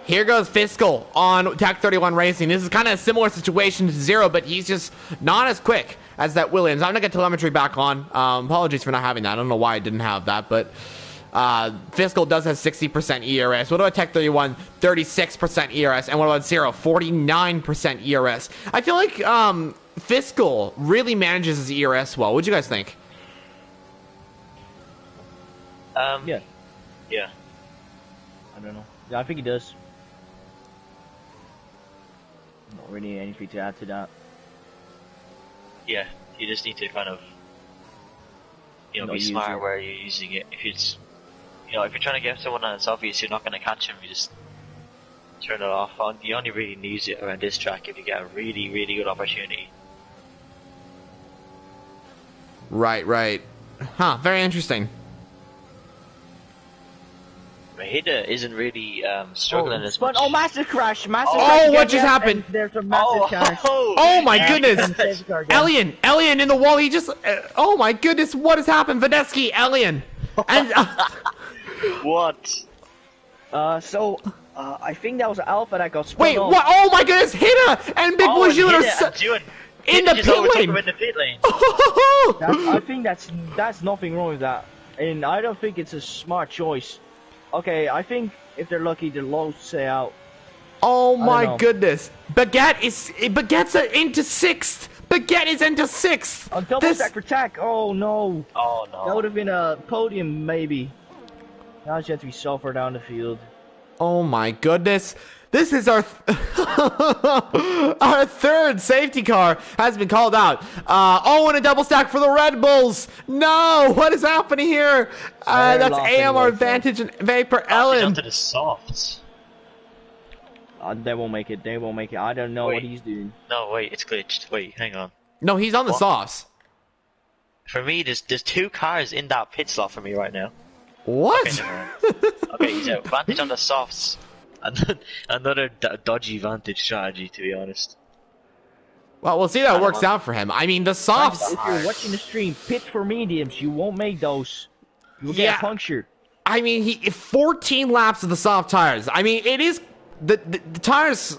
Here goes Fiscal on Tech 31 Racing. This is kind of a similar situation to Zero, but he's just not as quick as that Williams. I'm going to get telemetry back on. Apologies for not having that. I don't know why I didn't have that, but Fiscal does have 60% ERS. What about Tech 31? 36% ERS. And what about Zero? 49% ERS. I feel like Fiscal really manages his ERS well. What do you guys think? Yeah. Yeah. I don't know. Yeah, I think he does. Not really anything to add to that. Yeah, you just need to kind of, be smart where you're using it. If it's, if you're trying to get someone that's obvious you're not going to catch him, you just turn it off. You only really use it around this track if you get a really, really good opportunity. Right. Huh, very interesting. Hida isn't really struggling as much. Oh, massive crash! Oh, what just happened? There's a massive crash. Oh my goodness! Elian in the wall. He just. Oh my goodness! What has happened, Vadeski? Elian. And. What? I think that was Alpha that got spun Wait, off. what? Oh my goodness! Hida and Big Boy June are in the pit lane. I think that's nothing wrong with that, and I don't think it's a smart choice. Okay, I think if they're lucky, they'll low stay out. Oh my goodness! Baguette's into 6th. Baguette is into 6th. A double stack for Tech. Oh no. Oh no. That would have been a podium maybe. Now it's yet to be so far down the field. Oh my goodness. This is our our third safety car has been called out. Oh, and a double stack for the Red Bulls. No, what is happening here? That's AMR Advantage and BPRL. Onto the softs. They won't make it. They won't make it. I don't know what he's doing. No, wait, it's glitched. Wait, hang on. No, he's on the softs. For me, there's 2 cars in that pit slot for me right now. What? Okay, he's out. Vantage on the softs. Another dodgy Vantage strategy, to be honest. Well, we'll see how it works out for him. I mean, the softs. If you're watching the stream, pit for mediums. You won't make those. You'll get punctured. I mean, 14 laps of the soft tires. I mean, it is the tires.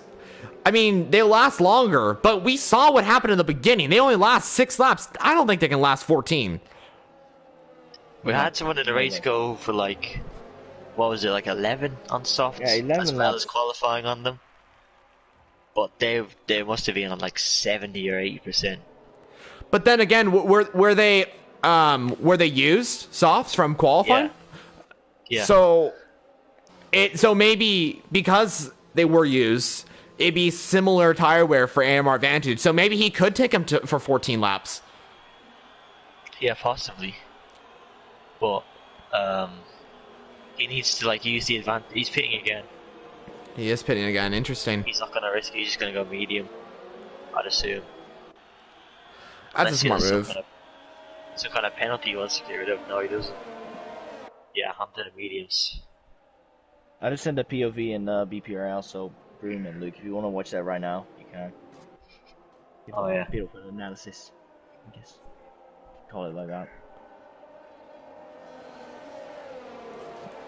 I mean, they last longer, but we saw what happened in the beginning. They only last 6 laps. I don't think they can last 14. We had someone in the race go for like, what was it, like 11 on softs, yeah, 11 as well laps. as qualifying on them. But they must have been on like 70 or 80%. But then again, were they used softs from qualifying? Yeah. So maybe because they were used, it'd be similar tire wear for AMR Advantage. So maybe he could take him for 14 laps. Yeah, possibly. But he needs to like use the advantage. He's pitting again. He is pitting again. Interesting. He's not gonna risk it. He's just gonna go medium, I'd assume. That's a smart move. Some kind of penalty he wants to get rid of. No, he doesn't. Yeah, onto the mediums. I just sent a POV in BPRL, so Broom and Luke, if you want to watch that right now, you can. Oh yeah. Bit of analysis, I guess. Call it like that.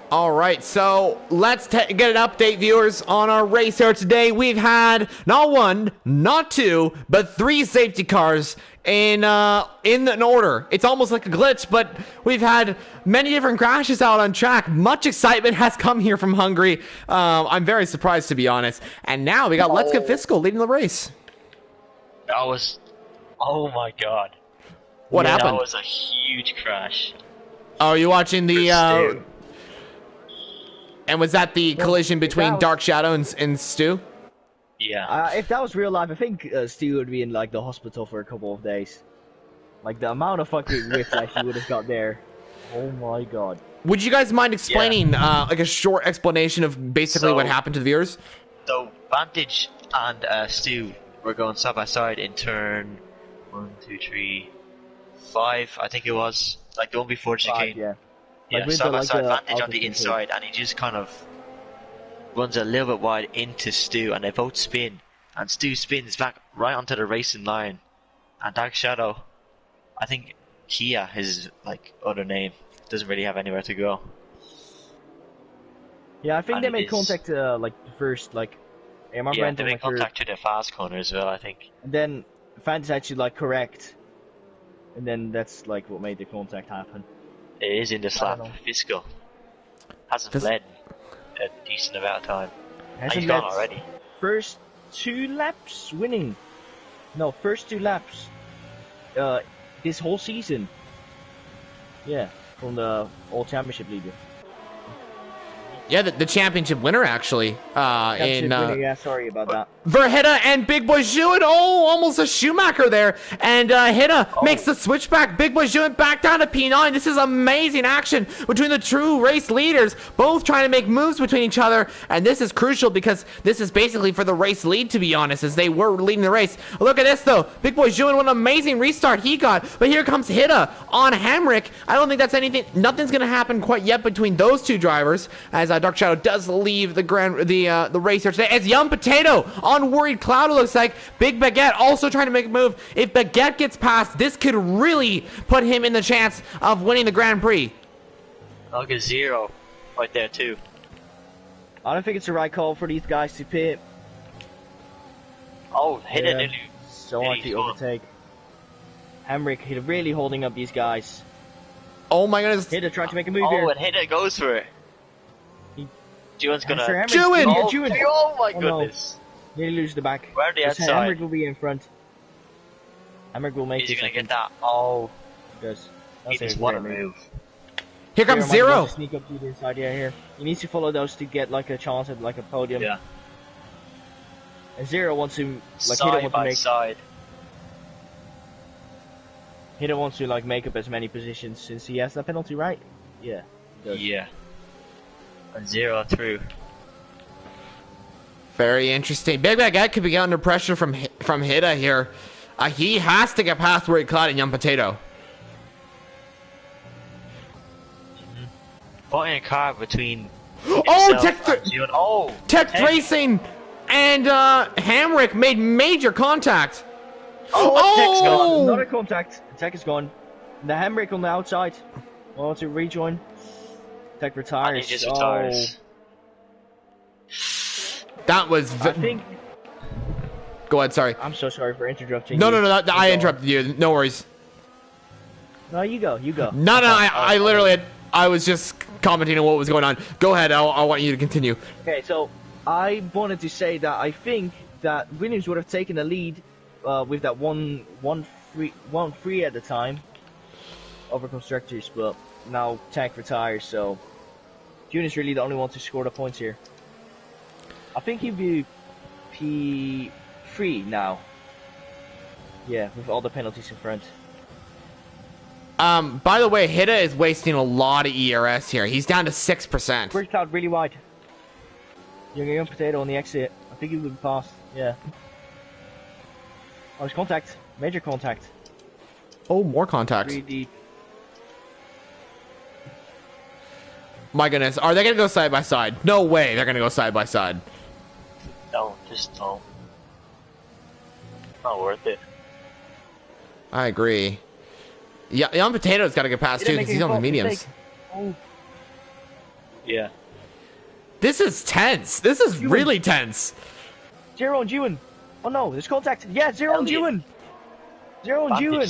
All right, so let's get an update, viewers, on our race here today. We've had not 1, not 2, but 3 safety cars in an order. It's almost like a glitch, but we've had many different crashes out on track. Much excitement has come here from Hungary. I'm very surprised, to be honest. And now we got Let's Get Fiscal leading the race. That was, oh my god. What happened? That was a huge crash. Oh, are you watching the and was that the collision between Dark Shadow and Stu? Yeah. If that was real life, I think Stu would be in like the hospital for a couple of days. Like the amount of fucking whips that he would have got there. Oh my god. Would you guys mind explaining like a short explanation of basically what happened to the viewers? So Vantage and Stu were going side by side in turn 1, 2, 3, 5, I think it was. Like the one before chicane. Yeah. Yeah, Like side by side, Vantage on opposite the inside, and he just kind of runs a little bit wide into Stu, and they both spin, and Stu spins back right onto the racing line, and Dark Shadow, I think Kia, his like other name, doesn't really have anywhere to go. Yeah, I think they made contact like first, like they made contact to the fast corner as well, I think. And then Vantage actually like correct, and then that's like what made the contact happen. It is in the slap. Fiscal hasn't fled a decent amount of time. He's gone already. First 2 laps winning. No, first 2 laps. This whole season. Yeah, from the All Championship leader. Yeah, the championship winner actually. Yeah, sorry about that. Verhita and Big Boy Zhuan. Oh, almost a Schumacher there. And Hita makes the switchback. Big Boy Zhuan back down to P9. This is amazing action between the true race leaders, both trying to make moves between each other. And this is crucial because this is basically for the race lead, to be honest, as they were leading the race. Look at this though. Big Boy Zhuan, what an amazing restart he got. But here comes Hita on Hamrick. I don't think that's anything. Nothing's gonna happen quite yet between those 2 drivers, as Dark Shadow does leave the race here today. As Young Potato on Worried Cloud, it looks like. Big Baguette also trying to make a move. If Baguette gets past, this could really put him in the chance of winning the Grand Prix. I'll get 0 right there too. I don't think it's the right call for these guys to pit. Oh, hit it nearly. So hard to overtake. Hamrick really holding up these guys. Oh my goodness. Hita tried to make a move here. Oh, and Hita goes for it. Juan's gonna... Juan! Oh my goodness. Nearly lose the back. Where are the outside? Hamrick will be in front. Hamrick will make it. He's gonna get that. Oh. He does. He just what a move. Here comes might want Zero. to sneak up to the inside. Yeah, here. He needs to follow those to get like a chance at like a podium. Yeah. And Zero wants to like Side by side. Hidden wants to like make up as many positions since he has that penalty, right? Yeah. He does. Yeah. And Zero through. Very interesting. Big Baguette could be under pressure from Hida here. He has to get past where he caught in Young Potato. Fighting a car between. Oh, Tech Tech Racing and Hamrick made major contact. Tech's gone. Oh! Another contact. Tech is gone. The handbrake on the outside. Want to rejoin. Tech retires. And he just retires. That was. I think. Go ahead. Sorry. I'm so sorry for interrupting. No, you. I interrupted you. No worries. No, you go. You go. No. I literally. I was just commenting on what was going on. Go ahead. I want you to continue. Okay, so I wanted to say that I think that Williams would have taken the lead with that one free at the time over constructors, but now Tech retires, so June is really the only one to score the points here. I think he'll be P3 now. Yeah, with all the penalties in front. By the way, Hida is wasting a lot of ERS here. He's down to 6%. Worked out really wide. Young Potato on the exit. I think he would be past. Yeah. Oh, there's contact. Major contact. Oh, more contact. 3D. My goodness. Are they going to go side by side? No way they're going to go side by side. No, just don't. Not worth it. I agree. Yeah, Young Potato's got to get past too because he's on the mediums. Oh. Yeah. This is tense. This is really tense. Zero and Ewan. Oh no, there's contact. Yeah, Zero and Ewan. Zero and Ewan.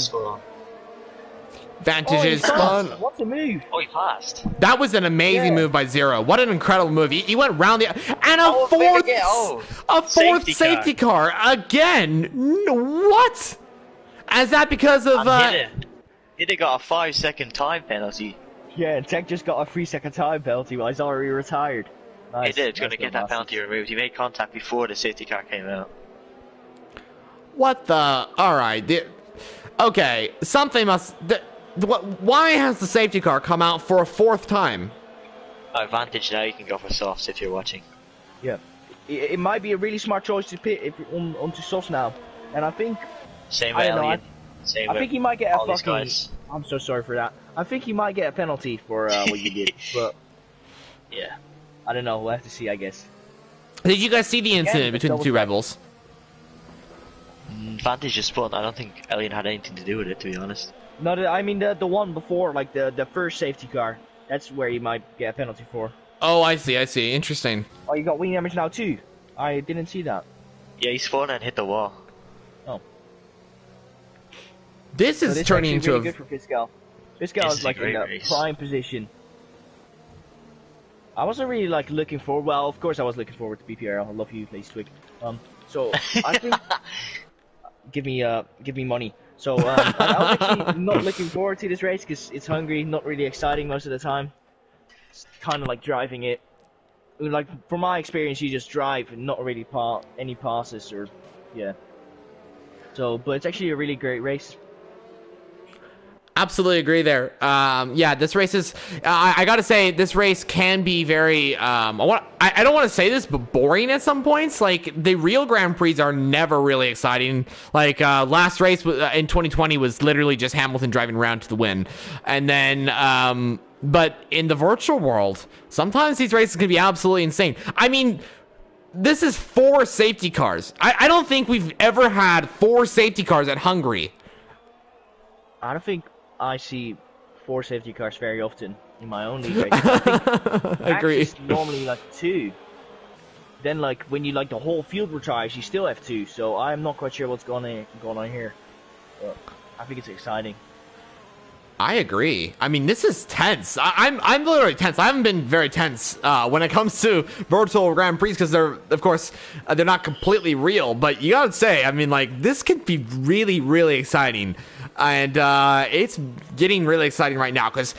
Vantage is spun. What a move. Oh, he passed. That was an amazing move by Zero. What an incredible move. He went round the and a fourth safety car again. What? Is that because of Hida got a 5-second time penalty. Yeah, and Tech just got a 3-second time penalty while he's already retired. Nice. He did. He's going to get that penalty removed. He made contact before the safety car came out. What the? All right. Okay. Something must. Why has the safety car come out for a fourth time? Advantage now. You can go for softs if you're watching. Yeah. It might be a really smart choice to pit onto softs now, and I think. Same with Alien. I think he might get a fucking. Guys. I'm so sorry for that. I think he might get a penalty for what you did, but yeah, I don't know. We'll have to see, I guess. Did you guys see the incident between the two rebels? Vantage just spun. I don't think Alien had anything to do with it, to be honest. No, I mean the one before, like the first safety car. That's where he might get a penalty for. Oh, I see. Interesting. Oh, you got wing damage now too. I didn't see that. Yeah, he spun and hit the wall. Oh. This is turning into really good for Fiscal. Fiscal is like in the prime position. I wasn't really like looking for. Well, of course I was looking forward to BPRL. I love you, Lace Twig. So I think give me money. So I was actually not looking forward to this race because it's Hungary, not really exciting most of the time. It's kind of like driving it. Like from my experience, you just drive and not really any passes or yeah. So, but it's actually a really great race. Absolutely agree there. Yeah, this race is. I gotta say, this race can be very. I don't want to say this, but boring at some points. Like the real Grand Prix are never really exciting. Like last race in 2020 was literally just Hamilton driving around to the win, and then. But in the virtual world, sometimes these races can be absolutely insane. I mean. This is 4 safety cars. I don't think we've ever had 4 safety cars at Hungary. I don't think I see 4 safety cars very often in my own league races. I think agree. Is normally like 2. Then like when you like the whole field retires, you still have 2. So I'm not quite sure what's going on here. But I think it's exciting. I agree. I mean, this is tense. I'm literally tense. I haven't been very tense when it comes to virtual Grand Prix because they're, of course, they're not completely real. But you gotta say, I mean, like, this could be really, really exciting. And it's getting really exciting right now because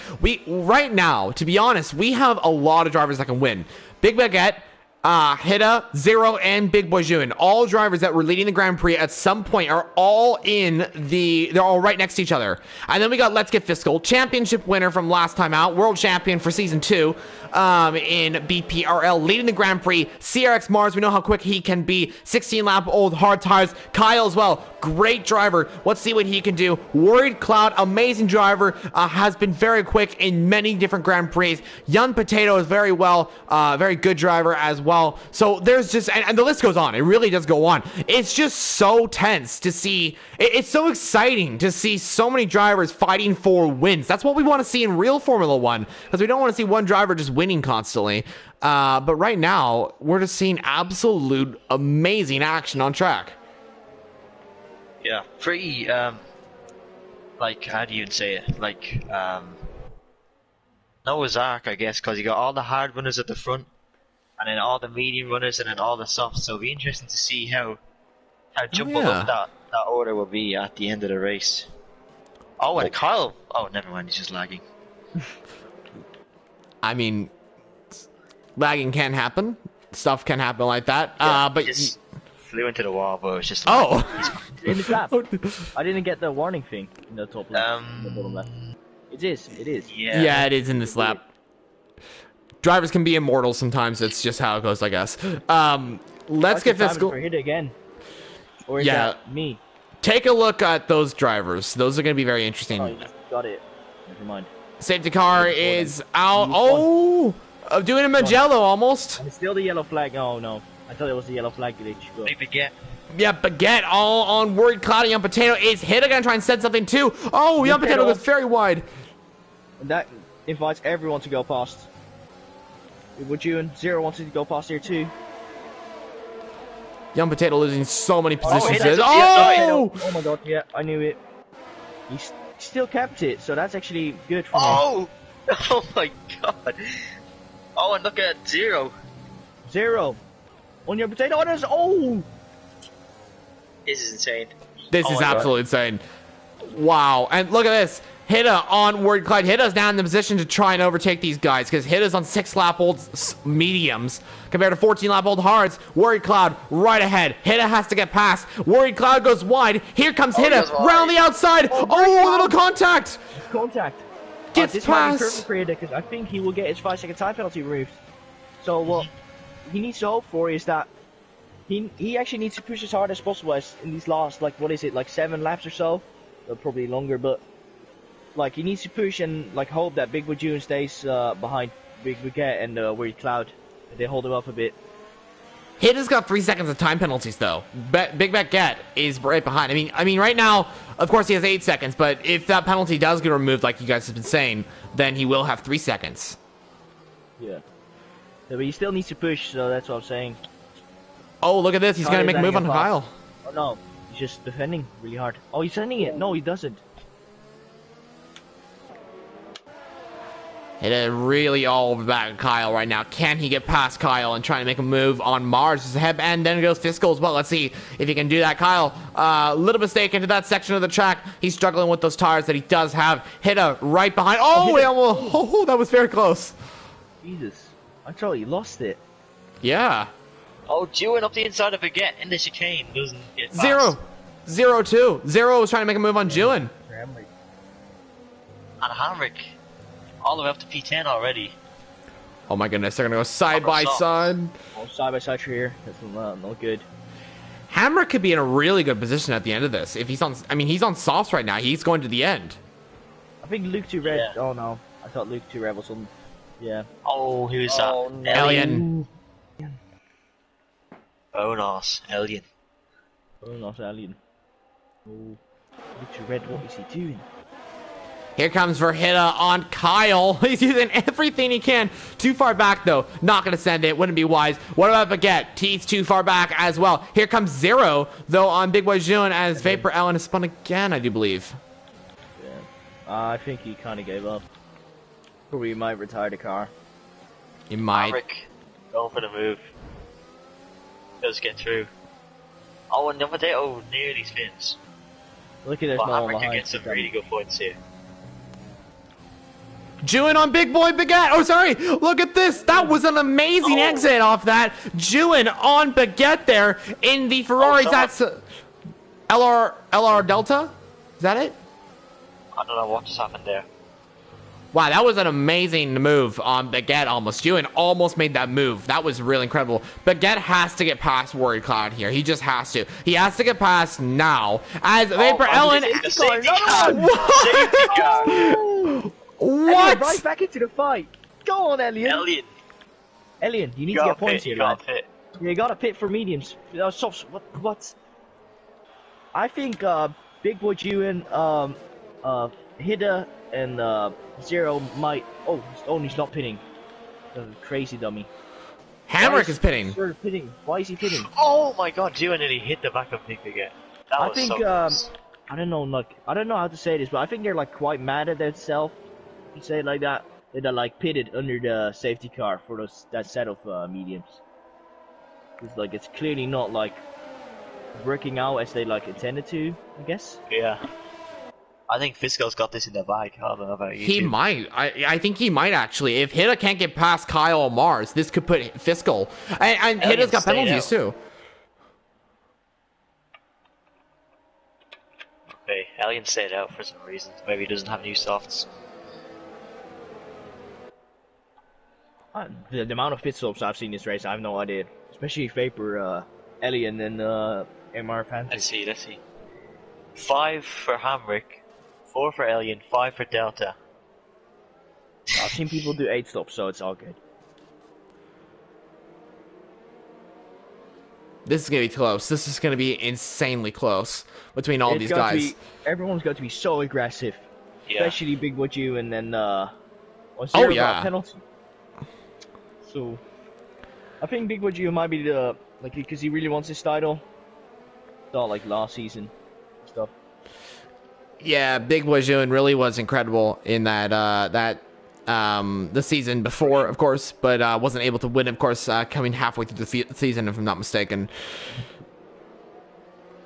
right now, to be honest, we have a lot of drivers that can win. Big Baguette, Hida, Zero, and Big Boy Jun, all drivers that were leading the Grand Prix at some point are all they're all right next to each other. And then we got Let's Get Fiscal, championship winner from last time out, world champion for season 2 in BPRL, leading the Grand Prix. CRX Mars, we know how quick he can be, 16 lap old hard tires. Kyle as well, great driver. Let's see what he can do. Worried Cloud, amazing driver, has been very quick in many different Grand Prix. Young Potato is very good driver as well. So there's just, and the list goes on. It really does go on. It's just so tense to see. It's so exciting to see so many drivers fighting for wins. That's what we want to see in real Formula One, because we don't want to see one driver just winning constantly. But right now, we're just seeing absolute amazing action on track. Yeah, pretty, like, how do you even say it? Like, Noah's Ark, I guess, because you got all the hard runners at the front, and then all the medium runners, and then all the soft. So it'll be interesting to see how jumbled up that order will be at the end of the race. Oh, and Kyle. Oh, never mind. He's just lagging. I mean, lagging can happen. Stuff can happen like that. Yeah, but just flew into the wall, but it was just. Oh. In the trap. I didn't get the warning thing in the top left. The bottom left. It is. Yeah, it is in this lap. Drivers can be immortal sometimes. It's just how it goes, I guess. Let's get Fiscal. Hit again. Or is that me? Take a look at those drivers. Those are going to be very interesting. Oh, you got it. Never mind. Safety car is out. Oh, doing a Magello almost. And it's still the yellow flag. Oh no, I thought it was the yellow flag glitch. Big Baguette. Yeah, Baguette all on Worried Cloudy on Potato. Is Hida gonna try and set something too? Oh, Young Potato goes very wide. And that invites everyone to go past. Would you and Zero wanted to go past here too? Young Potato losing so many positions. Oh my god, yeah, I knew it. He still kept it, so that's actually good for him. Oh my god. Oh, and look at Zero. Zero. On Young Potato, oh! This is insane. This is absolutely insane. Wow, and look at this. Hida on Worried Cloud. Hida's now in the position to try and overtake these guys because Hida's on 6-lap-old mediums compared to 14-lap-old hards. Worried Cloud right ahead. Hida has to get past. Worried Cloud goes wide. Here comes Hida round the outside. Oh, a little contact. Contact. Gets this past. Might be perfect for Hida because I think he will get his 5-second time penalty removed. So what he needs to hope for is that he actually needs to push as hard as possible as in these last, like, what is it, like 7 laps or so? Probably longer, but like he needs to push and like hope that Big Boy June stays behind Big Baguette and Worried Cloud. They hold him up a bit. Hida's got 3 seconds of time penalties though. Big Baguette is right behind. I mean, right now, of course, he has 8 seconds. But if that penalty does get removed, like you guys have been saying, then he will have 3 seconds. Yeah, but he still needs to push. So that's what I'm saying. Oh, look at this! He's gonna make a move on Kyle. Oh no, he's just defending really hard. Oh, he's sending it. No, he doesn't. Hida really all over the back of Kyle right now. Can he get past Kyle and try to make a move on Mars? And then goes Fiscal as well. Let's see if he can do that. Kyle, little mistake into that section of the track. He's struggling with those tires that he does have. Hida right behind. Oh, that was very close. Jesus, I thought he lost it. Yeah. Oh, June up the inside of Baguette in the chicane. Doesn't get past. Zero, 2. Zero was trying to make a move on June. And Hamrick. All the way up to P10 already. Oh my goodness, they're gonna go side by side. Oh, side by side here. That's not good. Hammer could be in a really good position at the end of this. If he's on, he's on softs right now. He's going to the end. I think Luke 2 Red. Yeah. Oh no, I thought Luke 2 Red was on. Yeah. Oh, who's that? No. Alien. Bonos, Alien. Bonos, Alien. Oh, Luke 2 Red. What is he doing? Here comes Verhida on Kyle. He's using everything he can. Too far back, though. Not going to send it. Wouldn't be wise. What about Baguette? Teeth too far back as well. Here comes Zero, though, on Big Boy June as BPRL is spun again, I do believe. Yeah. I think he kind of gave up. Probably might retire the car. He might. Maverick, going for the move. Does get through. Oh, and Novadeto nearly spins. Look at this But small Maverick could behind. get some really good points here. Jewin on Big Boy Baguette. Oh, sorry. Look at this. That was an amazing exit off that. Jewin on Baguette there in the Ferrari. Oh, That's LR Delta. Is that it? I don't know what just happened there. Wow, that was an amazing move on Baguette almost. Jewin almost made that move. That was really incredible. Baguette has to get past Worried Cloud here. He just has to. He has to get past now. As BPRL and... Safety car. What? Right back into the fight. Go on, Elliot. Elliot, you need to get points here, you man. gotta pit. You gotta pit for mediums. Softs. What? I think Big Boy Jewin, Hida, and Zero might. Oh, he's not pitting. Crazy dummy. Hamrick is pitting. Pitting. Why is he pitting? Oh my god, Jewin nearly hit the back of Nick again. That I was think so close. I don't know, I don't know how to say this, but I think they're like quite mad at themselves. You say it like that. They're like pitted under the safety car for that set of mediums. It's like it's clearly not like working out as they like intended to, I guess. Yeah. I think Fisco's got this in the bag. I don't know about you. He might. I think he might actually. If Hida can't get past Kyle or Mars, this could put Fiscal. And Hida's got penalties too. Okay, Alien stayed out for some reason. Maybe he doesn't have new softs. The amount of pit stops I've seen this race, I have no idea. Especially Vapor, Alien, and MR Fantasy. Let's see. 5 for Hamrick, 4 for Alien, 5 for Delta. I've seen people do 8 stops, so it's all good. This is gonna be close. This is gonna be insanely close between all these guys. Everyone's got to be so aggressive, especially Big Boy Jew, and then Oh yeah. Penalty. So I think Big Boy Jew might be the because he really wants his title. Not like last season stuff. Yeah, Big Boy June really was incredible in that the season before, of course, but wasn't able to win, of course, coming halfway through the season, if I'm not mistaken.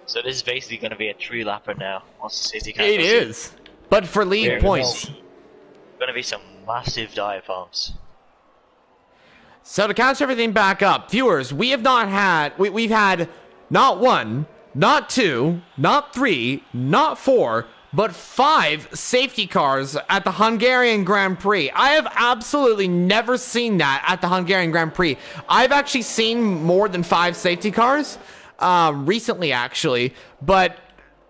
So this is basically going to be a 3-lapper now. Once the safety car It is, but for lead points. Going to be some massive dive bombs. So to catch everything back up, viewers, we've had not 1, not 2, not 3, not 4, but 5 safety cars at the Hungarian Grand Prix. I have absolutely never seen that at the Hungarian Grand Prix. I've actually seen more than 5 safety cars recently, actually, but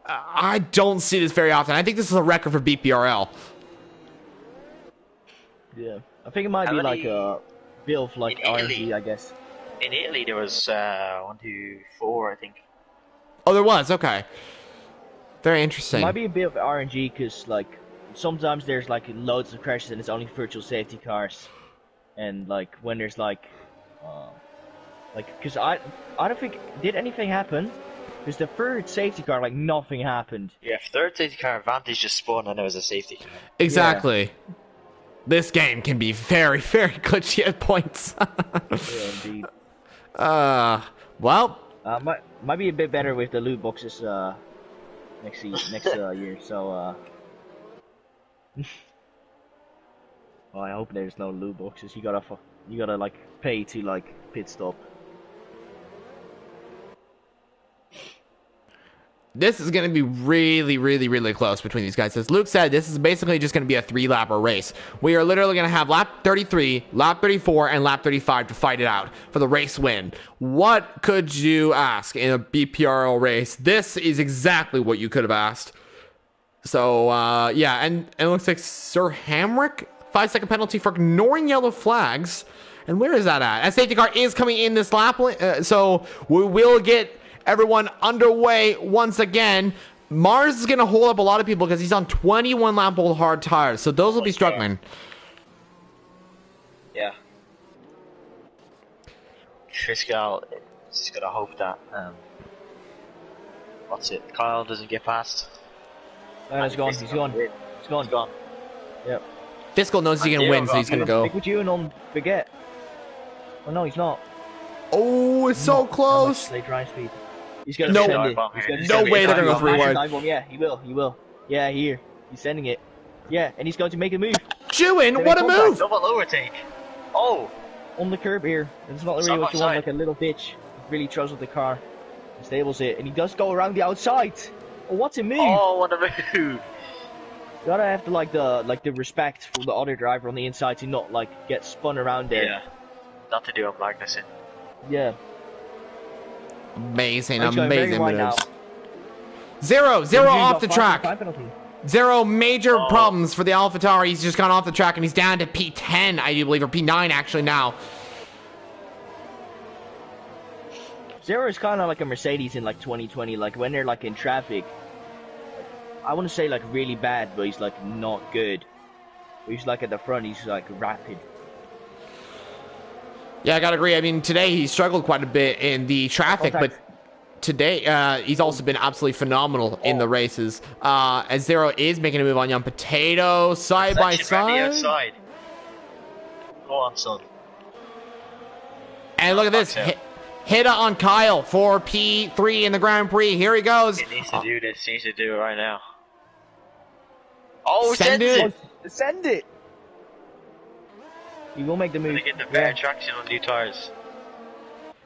I don't see this very often. I think this is a record for BPRL. Yeah, I think it might be like a build like RNG, I guess. In Italy, there was 1, 2, 4, I think. Oh, there was. Okay. Very interesting. It might be a bit of RNG because like sometimes there's like loads of crashes and it's only virtual safety cars, and like when there's because I don't think did anything happen because the third safety car like nothing happened. Yeah, third safety car advantage just spawned and there was a safety car. Exactly. Yeah. This game can be very, very glitchy at points. Yeah, indeed. Well. Might be a bit better with the loot boxes next year. So well, I hope there's no loot boxes. You gotta like pay to like pit stop. This is going to be really, really, really close between these guys. As Luke said, this is basically just going to be a 3-lapper race. We are literally going to have lap 33, lap 34, and lap 35 to fight it out for the race win. What could you ask in a BPRL race? This is exactly what you could have asked. So, yeah, and it looks like Sir Hamrick, 5-second penalty for ignoring yellow flags. And where is that at? A safety car is coming in this lap, so we will get everyone underway once again. Mars is going to hold up a lot of people because he's on 21 lap old hard tires, so those will be struggling. Yeah. Triscal is going to hope that what's it? Kyle doesn't get past. He's gone. It's gone. It's gone. Yep. Fiscal knows he can win, so he's gonna go. Pick with you and on Baguette. Oh no, he's not. Oh, it's so close. They try speed. He's gonna No. send it. No way they're gonna go 3-1. Yeah, he will. Yeah, here. He's sending it. Yeah, and he's going to make a move. Jewin, what a move! Double overtake. Oh! On the curb here. It's not really what you want, like a little bitch. He really throws with the car. Stables it, and he does go around the outside. Oh, what a move! Oh, what a move! You gotta have the respect for the other driver on the inside to not like get spun around there. Yeah. Not to do a Magnussen. Yeah. Amazing, Actually, amazing very wide moves. now. Zero off the track. Time penalty. Zero major problems for the AlphaTauri. He's just gone off the track and he's down to P10, I do believe, or P9 actually now. Zero is kind of like a Mercedes in like 2020, like when they're like in traffic. I want to say like really bad, but he's like not good. He's like at the front, he's like rapid. Yeah, I gotta agree. I mean, today he struggled quite a bit in the traffic, but today he's also been absolutely phenomenal in the races. As Zero is making a move on Young Potato, side by side. Go on, son. And look at this. Hita on Kyle for P3 in the Grand Prix. Here he goes. He needs to do this. He needs to do it right now. Oh, send it. Send it. He will make the move. To get the better traction on new tires.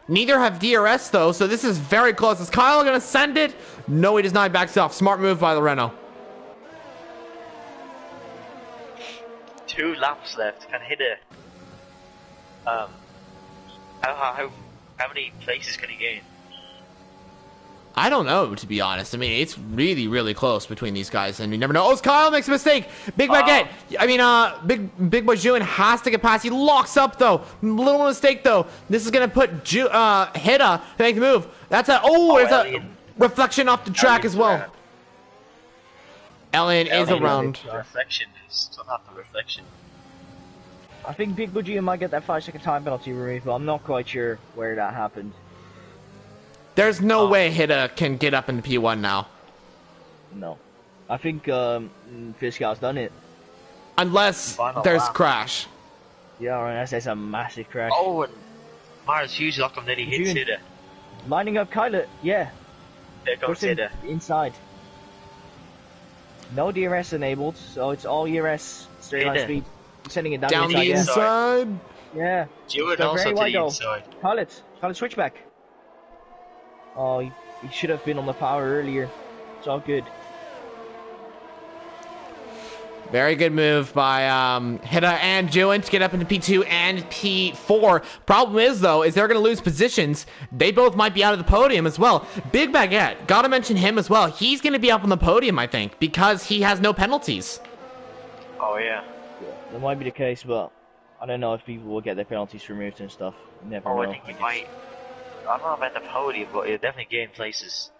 Neither have DRS though, so this is very close. Is Kyle gonna send it? No, he does not. He backs off. Smart move by the Renault. 2 laps left. Can hit it. How many places can he gain? I don't know, to be honest. I mean, it's really, really close between these guys, and you never know. Oh, Kyle makes a mistake. Big Baguette. I mean, Big Boy Jewin has to get past. He locks up, though. Little mistake, though. This is going to put Hita to make the move. That's a... Oh, there's a reflection off the track as well. Elliot is around. Reflection. Still have the reflection. I think Big Budgie might get that 5-second time penalty removed, but I'm not quite sure where that happened. There's no way Hita can get up into P1 now. No. I think Fiscal's done it. Unless there's crash. Yeah, unless there's a massive crash. Oh, and Mars Hughes lock him, then he hits Hita. Lining up Kyla, yeah. There goes Hita. Inside. No DRS enabled, so it's all ERS straight line speed. Sending it down the inside. Yeah. Jewin also to the inside. Kyle, switch back. Oh, he should have been on the power earlier. It's all good. Very good move by Hita and Jewin to get up into P2 and P4. Problem is, though, is they're going to lose positions. They both might be out of the podium as well. Big Baguette, got to mention him as well. He's going to be up on the podium, I think, because he has no penalties. Oh, yeah. That might be the case, but I don't know if people will get their penalties removed and stuff. Never know. I think he might. I don't know about the podium, but he'll definitely gain places.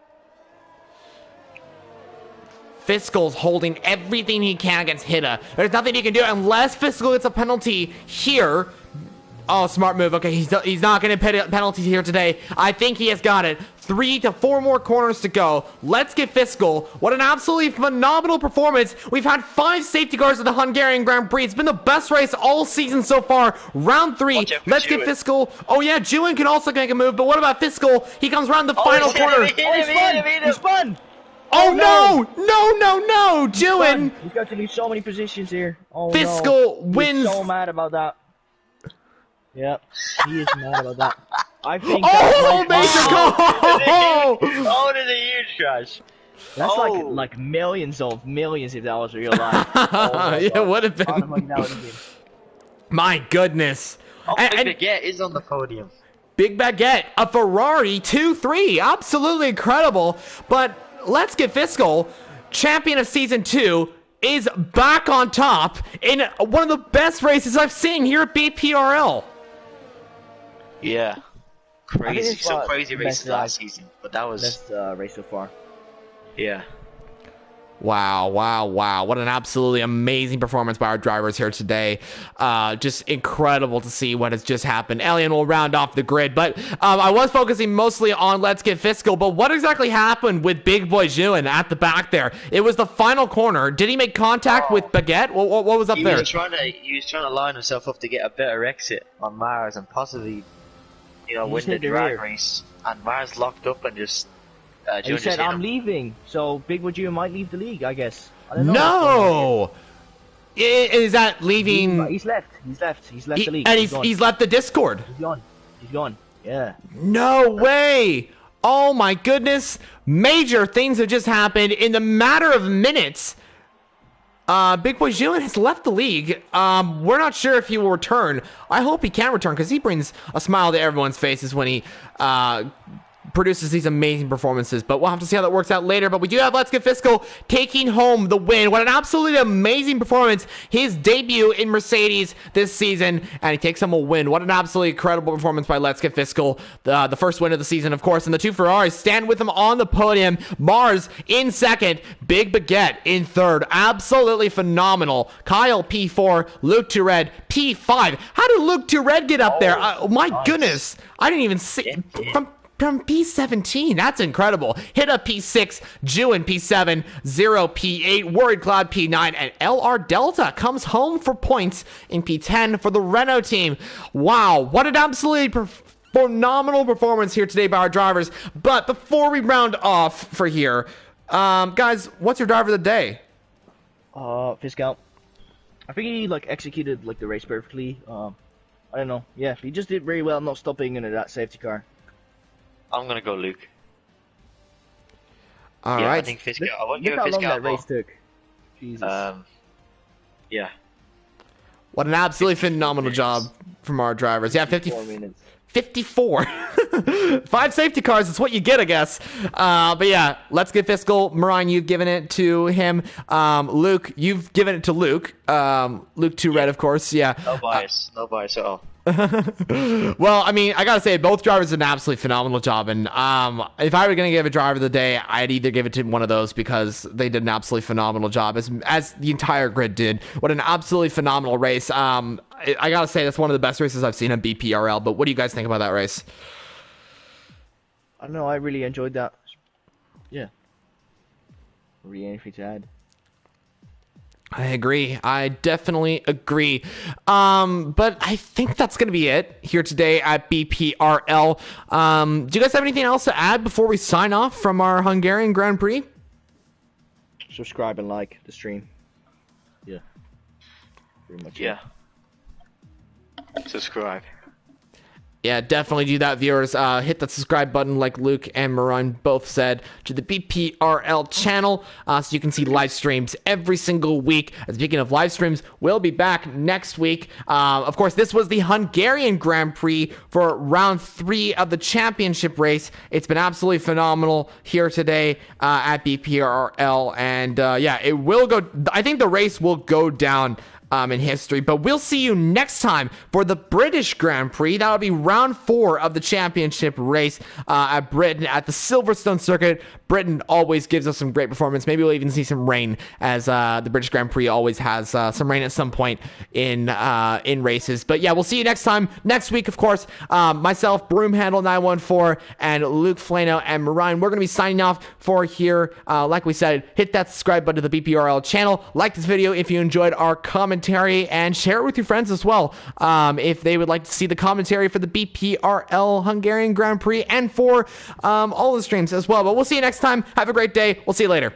Fiscal's holding everything he can against Hita. There's nothing he can do unless Fiscal gets a penalty here. Oh, smart move. Okay, he's not going to pay penalties here today. I think he has got it. 3 to 4 more corners to go. Let's get Fiscal. What an absolutely phenomenal performance. We've had 5 safety cars at the Hungarian Grand Prix. It's been the best race all season so far. Round 3. Let's get Fiscal. Oh, yeah, Jewin can also make a move, but what about Fiscal? He comes around the final corner. He spun! Oh, no! Jewin! He's got to lose so many positions here. Oh, Fiscal wins. He's so mad about that. Yep, he is mad about that. I think. Major goal! Oh, there's a huge crash. That's like millions if that was real life. Yeah, it would have been. My goodness. Big Baguette is on the podium. Big Baguette, a Ferrari 2-3, absolutely incredible. But let's get Fiscal, champion of season 2. Is back on top in one of the best races I've seen here at BPRL. Yeah. Crazy. Some crazy races last season, but that was... Best race so far. Yeah. Wow, wow, wow. What an absolutely amazing performance by our drivers here today. Just incredible to see what has just happened. Alien will round off the grid, but I was focusing mostly on Let's Get Fiscal, but what exactly happened with Big Boy Juin at the back there? It was the final corner. Did he make contact with Baguette? What was up there? He was trying to line himself up to get a better exit on Mars and possibly, win the drag race. And Mars locked up and just... he said, I'm leaving, so Big Boy Juin might leave the league, I guess. I don't know. No! Is that leaving... He's left the league. And he's left the Discord. He's gone. Yeah. No way! Oh my goodness! Major things have just happened in the matter of minutes. Big Boy Juin has left the league. We're not sure if he will return. I hope he can return because he brings a smile to everyone's faces when he produces these amazing performances, but we'll have to see how that works out later. But we do have Let's Get Fiscal taking home the win. What an absolutely amazing performance. His debut in Mercedes this season, and he takes home a win. What an absolutely incredible performance by Let's Get Fiscal. The first win of the season, of course, and the two Ferraris stand with him on the podium. Mars in second, Big Baguette in third. Absolutely phenomenal. Kyle P4, Luke Tourette P5. How did Luke Tourette get up there? My goodness. I didn't even see... From P17, that's incredible. Hit up P6, Juin P7, Zero P8, Worried Cloud P9, and LR Delta comes home for points in P10 for the Renault team. Wow, what an absolutely phenomenal performance here today by our drivers. But before we round off for here, guys, what's your driver of the day? Fiscal. I think he executed the race perfectly. I don't know. Yeah, he just did very well not stopping into that safety car. I'm gonna go Luke. All right. I think Fiscal. I won't Look give how Fiscal. long that race took. Jesus. Yeah. What an absolutely phenomenal job from our drivers. Yeah, 54 minutes. 54. 5 safety cars, that's what you get, I guess. But yeah, Let's Get Fiscal. Marine, you've given it to him. Luke, you've given it to Luke. Luke Tourette, of course. Yeah. No bias. No bias at all. Well, I mean, I gotta say, both drivers did an absolutely phenomenal job, and if I were gonna give a driver of the day, I'd either give it to one of those because they did an absolutely phenomenal job, as the entire grid did. What an absolutely phenomenal race. I gotta say, that's one of the best races I've seen on BPRL, but what do you guys think about that race? I don't know, I really enjoyed that. Yeah. Really anything to add? I agree. I definitely agree. But I think that's going to be it here today at BPRL. Do you guys have anything else to add before we sign off from our Hungarian Grand Prix? Subscribe and like the stream. Yeah. Pretty much. Yeah. Subscribe. Yeah, definitely do that, viewers. Hit that subscribe button like Luke and Marine both said to the BPRL channel so you can see live streams every single week. And speaking of live streams, we'll be back next week. Of course, this was the Hungarian Grand Prix for round 3 of the championship race. It's been absolutely phenomenal here today at BPRL. And yeah, it will go. I think the race will go down in history, but we'll see you next time for the British Grand Prix. That'll be round 4 of the championship race at Britain at the Silverstone circuit. Britain always gives us some great performance. Maybe we'll even see some rain, as the British Grand Prix always has some rain at some point in races. But yeah, we'll see you next time next week. Of course, myself, Broomhandle 914, and Luke Flano and Marine. We're gonna be signing off for here. Like we said, hit that subscribe button to the BPRL channel. Like this video if you enjoyed our commentary, and share it with your friends as well if they would like to see the commentary for the BPRL Hungarian Grand Prix and for all the streams as well. But we'll see you next time. Have a great day. We'll see you later.